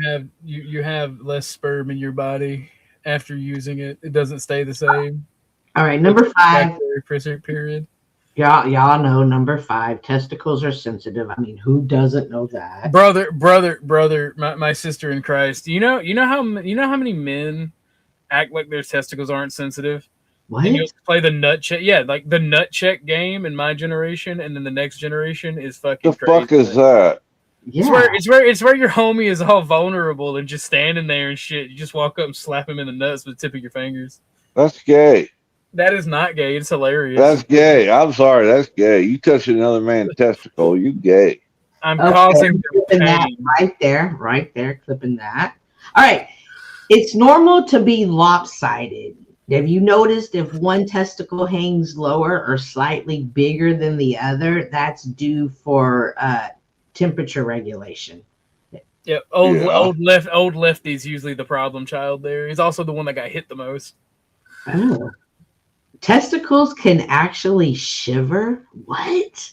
you have less sperm in your body after using it. It doesn't stay the same. All right, number 5. Period. Y'all know number 5. Testicles are sensitive. I mean, who doesn't know that? Brother, my sister in Christ. You know how many men act like their testicles aren't sensitive? What? And you'll play the nut check. Yeah, like the nut check game in my generation, and then the next generation is fucking The crazy. fuck is that? Yeah. It's where your homie is all vulnerable and just standing there and shit. You just walk up and slap him in the nuts with the tip of your fingers. That's gay. That is not gay. It's hilarious. That's gay. I'm sorry. That's gay. You touch another man's testicle, you gay. I'm causing clipping that pain. right there, clipping that. All right. It's normal to be lopsided. Have you noticed if one testicle hangs lower or slightly bigger than the other? That's due for temperature regulation. Yeah, old lefty's usually the problem child there. He's also the one that got hit the most. Oh. Testicles can actually shiver? What?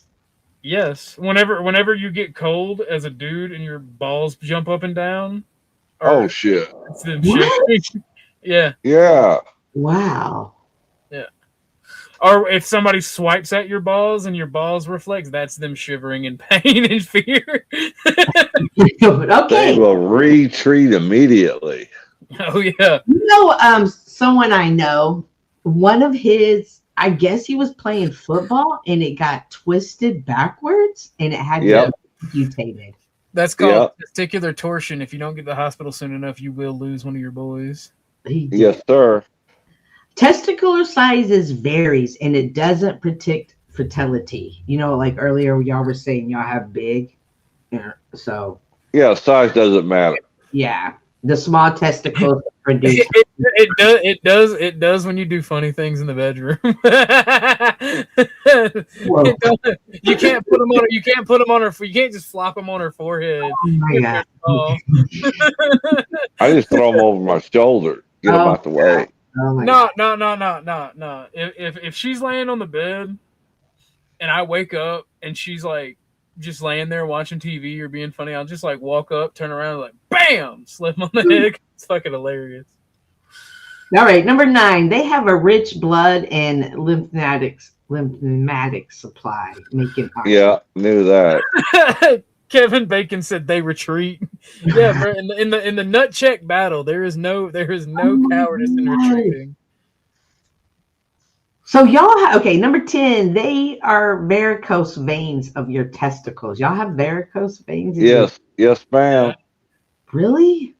Yes. Whenever you get cold as a dude and your balls jump up and down. Oh shit. It's them What? shivering. Yeah. Yeah. Wow. Yeah. Or if somebody swipes at your balls and your balls reflex, that's them shivering in pain and fear. They Okay. will retreat immediately. Oh yeah. You know, someone I know, one of his, I guess he was playing football and it got twisted backwards and it had to be amputated. That's called testicular torsion. If you don't get to the hospital soon enough, you will lose one of your boys. Yes, sir. Testicular sizes varies and it doesn't predict fertility. You know, like earlier y'all were saying y'all have big. So Yeah, size doesn't matter. yeah. The small testicles produce. It does when you do funny things in the bedroom. You can't put them on. You can't put them on her. You can't just flop them on her forehead. Oh my god! I just throw them over my shoulder, get them out the way. Oh my No. god. If she's laying on the bed, and I wake up and she's like just laying there watching TV or being funny, I'll just like walk up, turn around, like bam, slip on the head. It's fucking hilarious. All right, number 9. They have a rich blood and lymphatic supply, making Yeah, knew that. Kevin Bacon said they retreat. Yeah, bro, in the nut check battle, there is no cowardice in retreating. So y'all okay, number 10, they are varicose veins of your testicles. Y'all have varicose veins? Yes, ma'am. Really?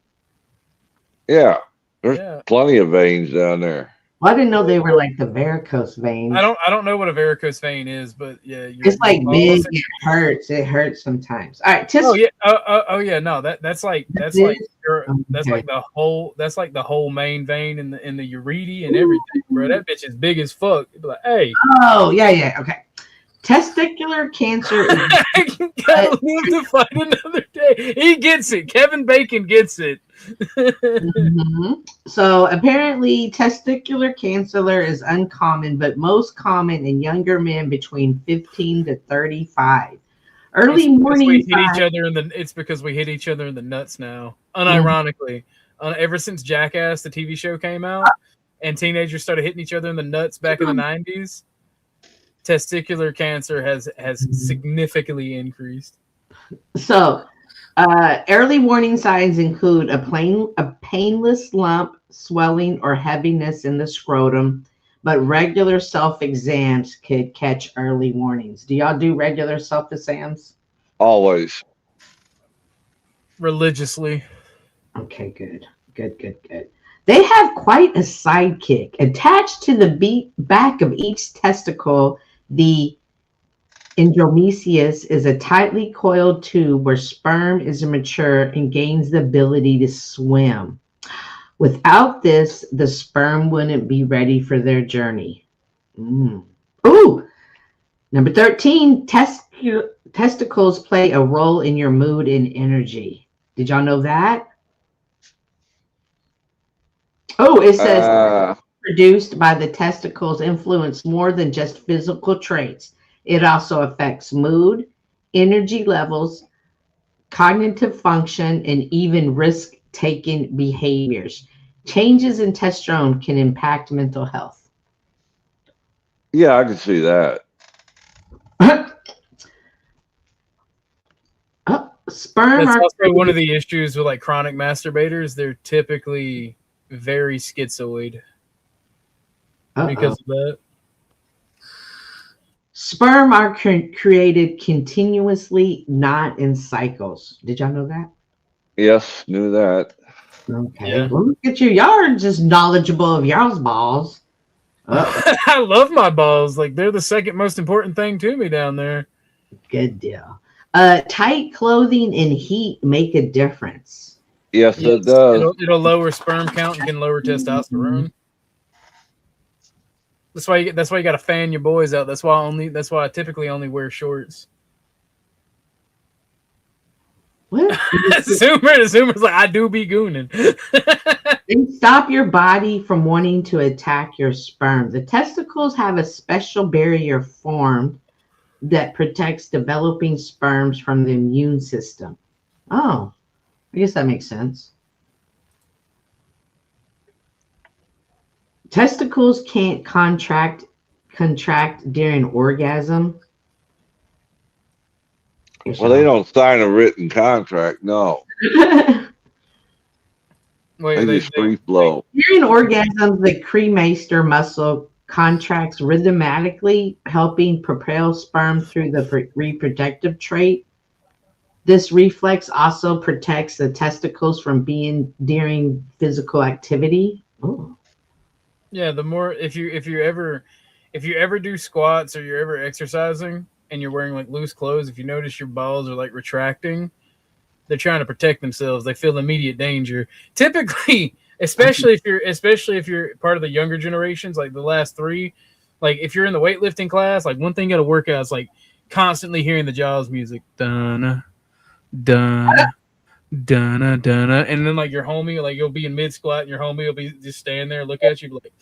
Yeah, there's plenty of veins down there. Well, I didn't know they were like the varicose veins. I don't know what a varicose vein is, but yeah, it's like big. It hurts. It hurts sometimes. All right. Oh yeah. No, that's like the whole main vein in the urethra and everything, bro. That bitch is big as fuck. You'd be like, hey. Oh yeah. Okay. Testicular cancer. Gotta live to fight another day. He gets it. Kevin Bacon gets it. Mm-hmm. So apparently testicular cancer is uncommon, but most common in younger men between 15 to 35. It's because we hit each other in the nuts now. Unironically. Ever since Jackass, the TV show, came out and teenagers started hitting each other in the nuts back in the 90s, testicular cancer has significantly increased. So early warning signs include a painless lump, swelling, or heaviness in the scrotum, but regular self-exams could catch early warnings. Do y'all do regular self-exams? Always. Religiously. Okay, good. They have quite a sidekick. Attached to the back of each testicle, the endometrius is a tightly coiled tube where sperm is mature and gains the ability to swim. Without this, the sperm wouldn't be ready for their journey. Ooh! Number 13, testicles play a role in your mood and energy. Did y'all know that? Oh, it says produced by the testicles influence more than just physical traits. It also affects mood, energy levels, cognitive function, and even risk-taking behaviors. Changes in testosterone can impact mental health. Yeah, I can see that. Sperm That's are also one of the issues with like chronic masturbators. They're typically very schizoid. Uh-oh. because of that. Sperm are created continuously, not in cycles. Did y'all know that? Yes, knew that. Okay. Yeah. Well, look at you. Y'all are just knowledgeable of y'all's balls. I love my balls. Like they're the second most important thing to me down there. Good deal. Tight clothing and heat make a difference. Yes, Yes, it does. it'll lower sperm count and can lower testosterone. That's why you got to fan your boys out. That's why I typically only wear shorts. What? Zoomer's like, I do be gooning. They stop your body from wanting to attack your sperm. The testicles have a special barrier formed that protects developing sperms from the immune system. Oh, I guess that makes sense. Testicles can't contract during orgasm. Well, they don't sign a written contract. No, Wait, they just free flow. During orgasms, the cremaster muscle contracts rhythmically, helping propel sperm through the reproductive trait. This reflex also protects the testicles from being during physical activity. Oh. yeah, the more if you ever do squats or you're ever exercising and you're wearing like loose clothes, if you notice your balls are like retracting, they're trying to protect themselves. They feel immediate danger. Typically, especially if you're part of the younger generations, like the last three, like if you're in the weightlifting class, like one thing you got to work out is like constantly hearing the Jaws music, dun dun dun dun, and then like your homie, like you'll be in mid squat and your homie will be just standing there, look at you, like,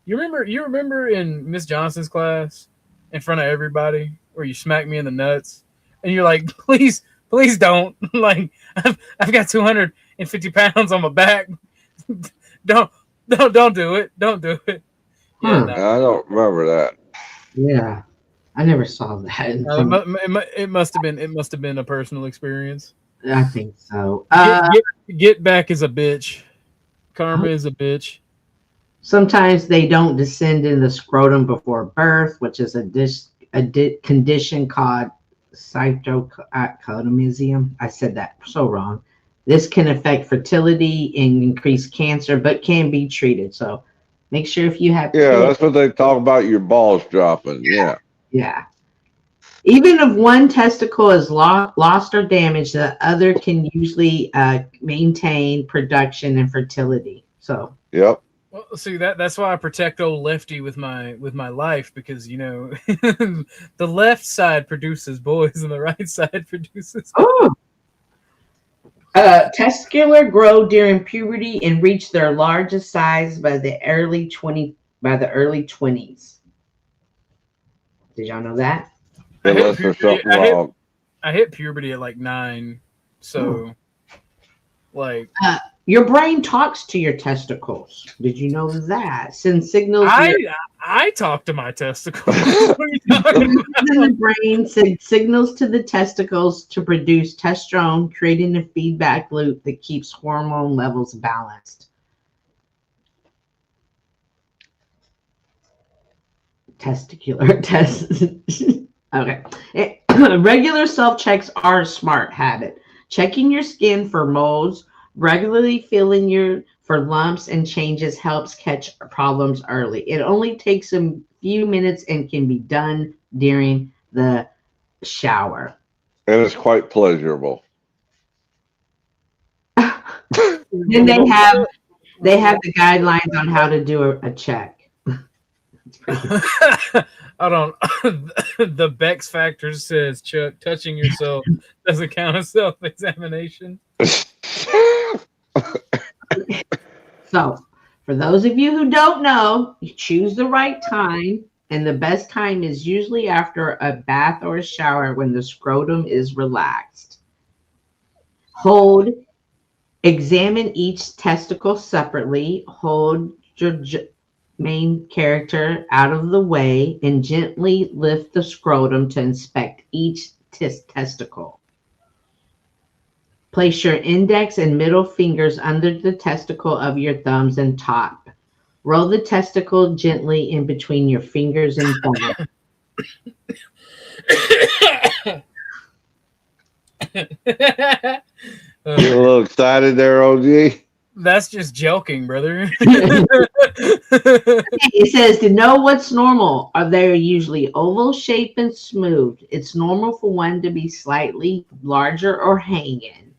you remember in Miss Johnson's class in front of everybody where you smacked me in the nuts, and you're like, please don't, like I've got 250 pounds on my back, don't do it, don't do it. Yeah, Huh. no. I don't remember that. Yeah, I never saw that. It must have been a personal experience. I think so. Get back is a bitch. Karma is a bitch. Sometimes they don't descend in the scrotum before birth, which is a condition called cytocodomism. I said that so wrong. This can affect fertility and increase cancer, but can be treated. So make sure if you have That's what they talk about. Your balls dropping. Yeah. Even if one testicle is lost or damaged, the other can usually maintain production and fertility. So Yep. Well, see that's why I protect old Lefty with my life, because the left side produces boys and the right side produces. Testicular grow during puberty and reach their largest size by the early 20s. Did y'all know that? Unless there's something wrong. I hit puberty at like 9, so like your brain talks to your testicles. Did you know that? Sends signals. I talk to my testicles. What are you talking about? The brain sends signals to the testicles to produce testosterone, creating a feedback loop that keeps hormone levels balanced. Testicular test. Okay. Regular self-checks are a smart habit. Checking your skin for moles, regularly feeling for lumps and changes helps catch problems early. It only takes a few minutes and can be done during the shower. And it's quite pleasurable. Then they have the guidelines on how to do a check. I don't. The Bex factor says, Chuck, touching yourself doesn't count as self-examination. So, for those of you who don't know, you choose the right time, and the best time is usually after a bath or a shower when the scrotum is relaxed. Examine each testicle separately. Hold your main character out of the way and gently lift the scrotum to inspect each testicle. Place your index and middle fingers under the testicle of your thumbs and top. Roll the testicle gently in between your fingers and thumb. Get a little excited there, OG. That's just joking, brother. It says to know what's normal. Are they usually oval shaped and smooth? It's normal for one to be slightly larger or hanging,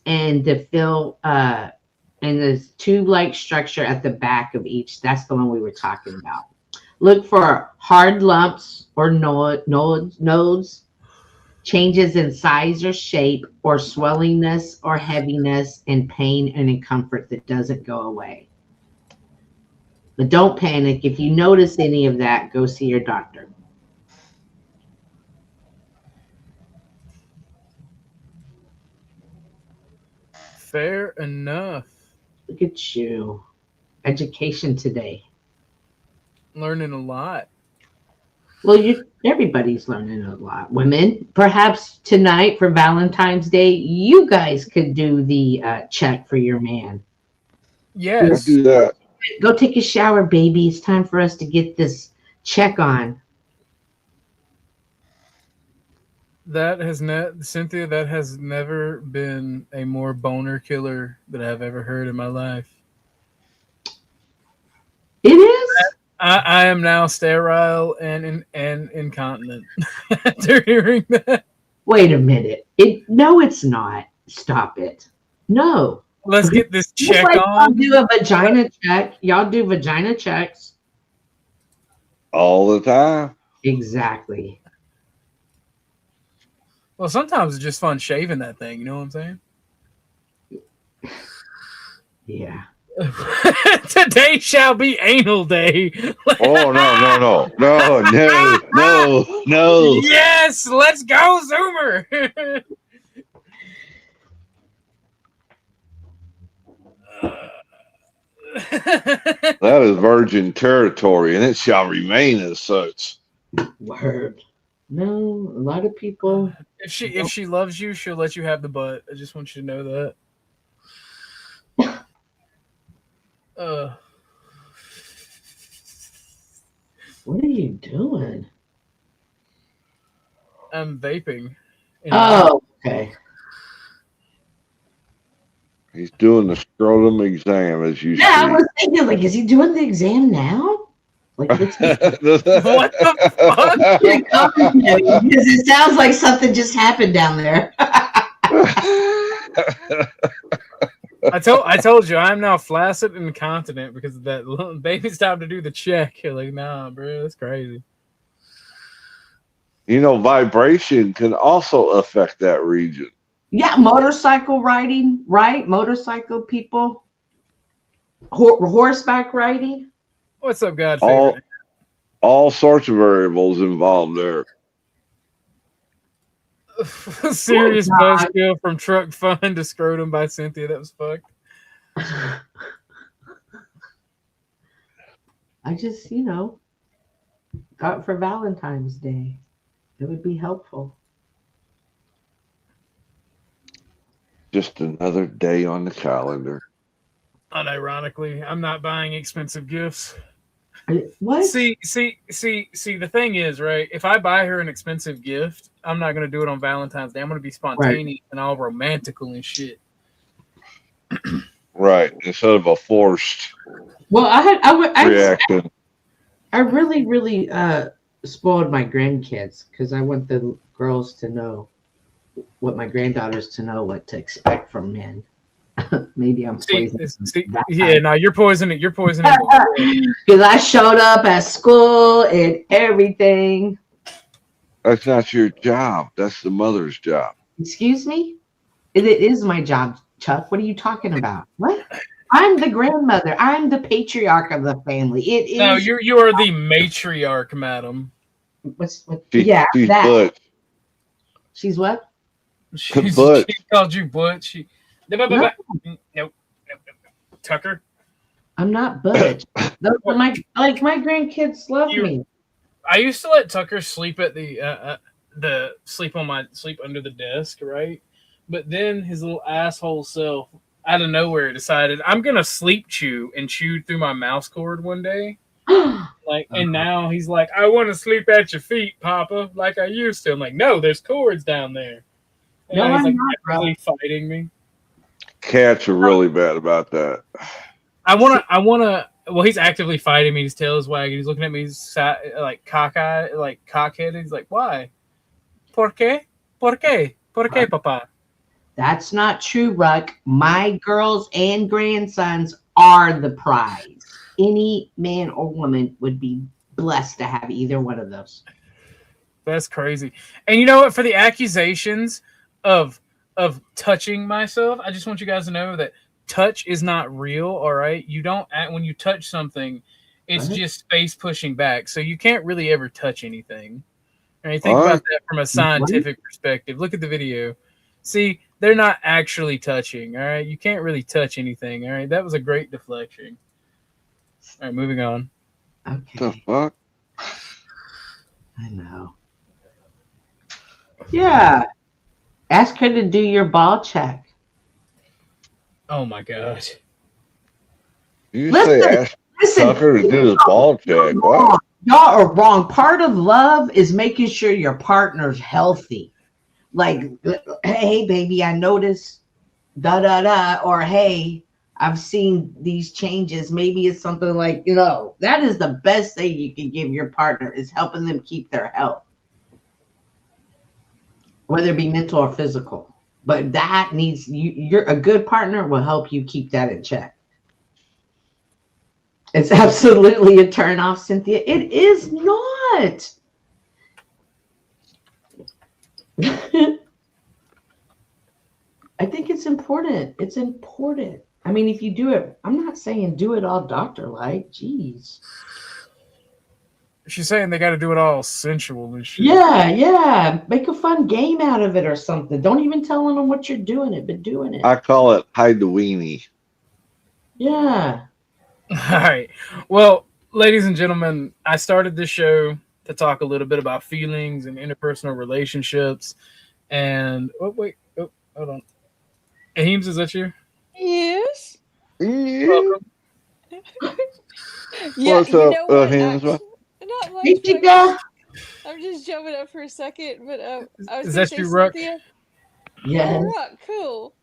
and to feel and the tube-like structure at the back of each. That's the one we were talking about. Look for hard lumps or nodes, changes in size or shape, or swellingness or heaviness and pain and discomfort that doesn't go away. But don't panic. If you notice any of that, go see your doctor. Fair enough. Look at you. Education today. Learning a lot. Well, everybody's learning a lot. Women, perhaps tonight for Valentine's Day, you guys could do the check for your man. Yes. Let's do that. Go take a shower, baby. It's time for us to get this check on. Cynthia, that has never been a more boner killer that I've ever heard in my life. It is? I am now sterile and incontinent after hearing that. Wait a minute. No, it's not. Stop it. No. Let's get this check Y'all on. do a vagina check. Y'all do vagina checks. All the time. Exactly. Well, sometimes it's just fun shaving that thing. You know what I'm saying? Yeah. Today shall be anal day. Oh, no. Yes, let's go, Zoomer. That is virgin territory, and it shall remain as such. Word. No, a lot of people. If she loves you, she'll let you have the butt. I just want you to know that. What are you doing? I'm vaping. Oh, okay. He's doing the scrotum exam, as you Yeah, I see. was thinking, like, is he doing the exam now? Like, what's What the fuck? Because it sounds like something just happened down there. I told you I'm now flaccid and incontinent because of that. Baby's time to do the check. You're like, nah, bro, that's crazy. You know, vibration can also affect that region. Yeah, motorcycle riding, right? Motorcycle people, horseback riding. What's up, God? All sorts of variables involved there. Serious buzzkill from Truck Fun to Scrotum by Cynthia. That was fucked. I just, thought for Valentine's Day, it would be helpful. Just another day on the calendar. Unironically, I'm not buying expensive gifts. What? See, the thing is, right? If I buy her an expensive gift, I'm not going to do it on Valentine's Day. I'm going to be spontaneous and all romantical and shit. Right. Instead of a forced reaction. reaction. I really, really spoiled my grandkids because I want the girls to know what my granddaughters to know what to expect from men. Maybe I'm poisoning. You're poisoning. You're poisoning. Because I showed up at school and everything. That's not your job. That's the mother's job. Excuse me? It is my job, Chuck. What are you talking about? What? I'm the grandmother. I'm the patriarch of the family. It is. No, you are the matriarch, madam. She's that. Butch. She's what? She called you Butch. Nope. Tucker. I'm not Butch. Those are my grandkids love me. I used to let Tucker sleep at sleep under the desk, right? But then his little asshole self out of nowhere decided I'm gonna sleep chew and chewed through my mouse cord one day. Like, and now he's like, I want to sleep at your feet, Papa, like I used to. I'm like, no, there's cords down there. And No, now he's I'm like not, bro. actively fighting me. Cats are really bad about that. I wanna. Well, he's actively fighting me. His tail is wagging. He's looking at me, like cockeyed, like cockheaded. He's like, why? ¿Por qué? ¿Por qué? ¿Por qué, Papa? That's not true, Ruck. My girls and grandsons are the prize. Any man or woman would be blessed to have either one of those. That's crazy. And you know what? For the accusations of touching myself, I just want you guys to know that touch is not real. All right, you don't when you touch something, it's just space pushing back. So you can't really ever touch anything. All right, think about that from a scientific perspective. Look at the video. See, they're not actually touching. All right, you can't really touch anything. All right, that was a great deflection. All right, moving on. Okay. The fuck? I know. Yeah. Ask her to do your ball check. Oh my gosh. You say ask Tucker to do his ball check. What? Y'all are wrong. Part of love is making sure your partner's healthy. Like, hey, baby, I noticed da da da, or hey, I've seen these changes. Maybe it's something like, you know, that is the best thing you can give your partner is helping them keep their health, whether it be mental or physical. But that needs you're a good partner will help you keep that in check. It's absolutely a turn off, Cynthia. It is not. I think it's important. It's important. I mean, if you do it, I'm not saying do it all doctor-like. Jeez. She's saying they got to do it all sensual and shit. Yeah. Make a fun game out of it or something. Don't even tell them what you're doing it, but doing it. I call it hide the weenie. Yeah. All right. Well, ladies and gentlemen, I started this show to talk a little bit about feelings and interpersonal relationships. And hold on. Aheems, is that you? Yes. Welcome. Yeah, What's you up, know what? Aheems? Not much. Hey, Chica. I'm just jumping up for a second, but I was Is gonna that say you, Ruck? Cynthia. Yeah. Oh, Ruck, cool.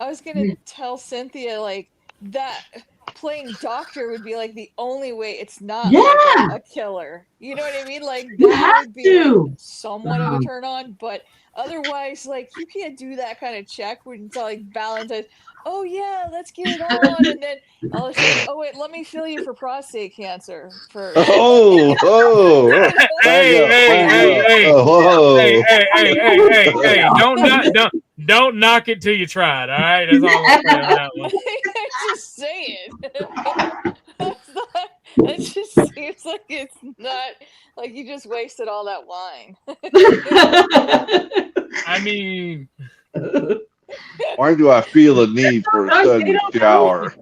I was gonna tell Cynthia like that playing doctor would be like the only way it's not like a killer. You know what I mean? Like You that have would be to. like, somewhat of a turn on, but otherwise, like you can't do that kind of check when it's like Valentine's. Oh yeah, let's get it on, and then all of a sudden, oh wait, let me feel you for prostate cancer first. Oh, Hey, whoa. hey. Don't knock it till you try it, all right? That's all I'm saying on that one. I'm just saying. It just seems like it's not like you just wasted all that wine. I mean, Why do I feel a need for a sudden shower?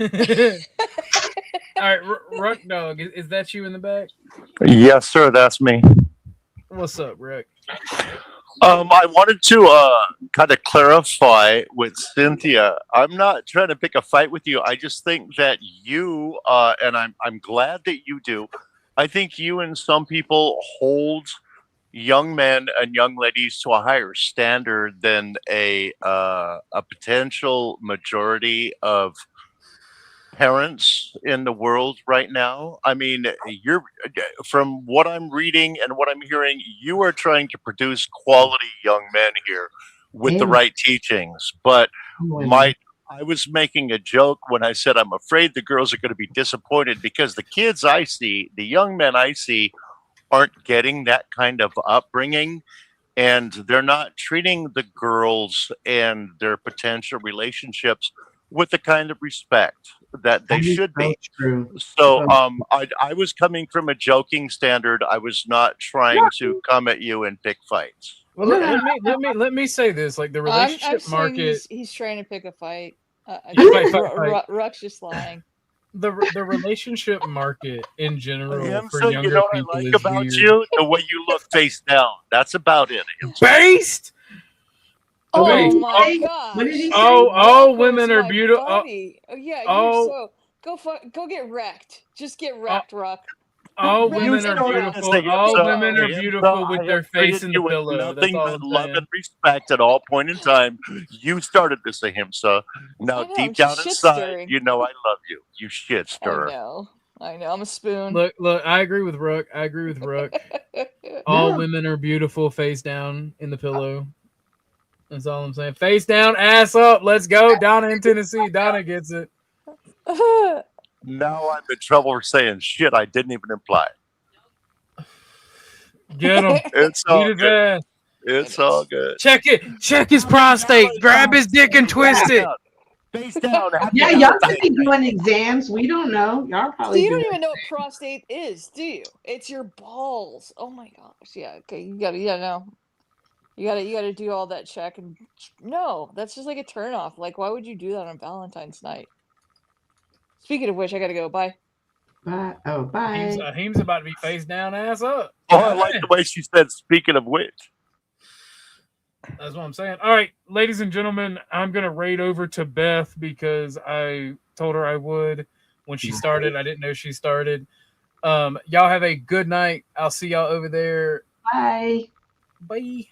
all right, Ruck Dog, is that you in the back? Yes, sir. That's me. What's up, Ruck? I wanted to kind of clarify with Cynthia. I'm not trying to pick a fight with you. I just think that you, and I'm glad that you do. I think you and some people hold young men and young ladies to a higher standard than a potential majority of parents in the world right now. I mean, you're from what I'm reading and what I'm hearing, you are trying to produce quality young men here with the right teachings. But I was making a joke when I said I'm afraid the girls are going to be disappointed because the kids I see, the young men I see, aren't getting that kind of upbringing, and they're not treating the girls and their potential relationships with the kind of respect that they should be. So I was coming from a joking standard. I was not trying to come at you and pick fights. Well, let me say this: like the relationship market. He's trying to pick a fight. Fight. Ruck's just lying. The relationship market in general for so younger you know what people I like is about weird. you? The way you look face down. That's about it. Based. Oh Wait, my What gosh! did he say? all Rocco's women are my beautiful. buddy. Oh yeah, Oh, go get wrecked. Just get wrecked, Rock. all Red You women are and started rock. to beautiful. say him, All so women are him, beautiful so with I their have face treated in the you with pillow. That's nothing all but I'm love saying. and respect at all point in time. You started this, Ahimsa. Now, I know, I'm deep just down shit inside, stirring. you know I love you. You shit I stirrer. know. I'm a spoon. Look, I agree with Rook. I agree with Rook. All No. women are beautiful, face down in the pillow. That's all I'm saying. Face down, ass up. Let's go. Donna in Tennessee. Donna gets it. Now I'm in trouble for saying shit I didn't even imply. Get him. It's Beat all his good. ass. It's all good. Check it. Check his prostate. Grab his dick and twist it. Face down. Happy Yeah, y'all could Valentine's be Day. doing exams. We don't know. Y'all So probably you do. don't even know what prostate is, do you? It's your balls. Oh my gosh. Yeah. Okay. You gotta know. You gotta do all that check and no, that's just like a turn off. Like, why would you do that on Valentine's night? Speaking of which, I gotta go. Bye. Bye. Oh, bye. He's about to be face down, ass up. Oh, I like the way she said, speaking of which. That's what I'm saying. All right, ladies and gentlemen, I'm going to raid over to Beth because I told her I would when she started. I didn't know she started. Y'all have a good night. I'll see y'all over there. Bye. Bye.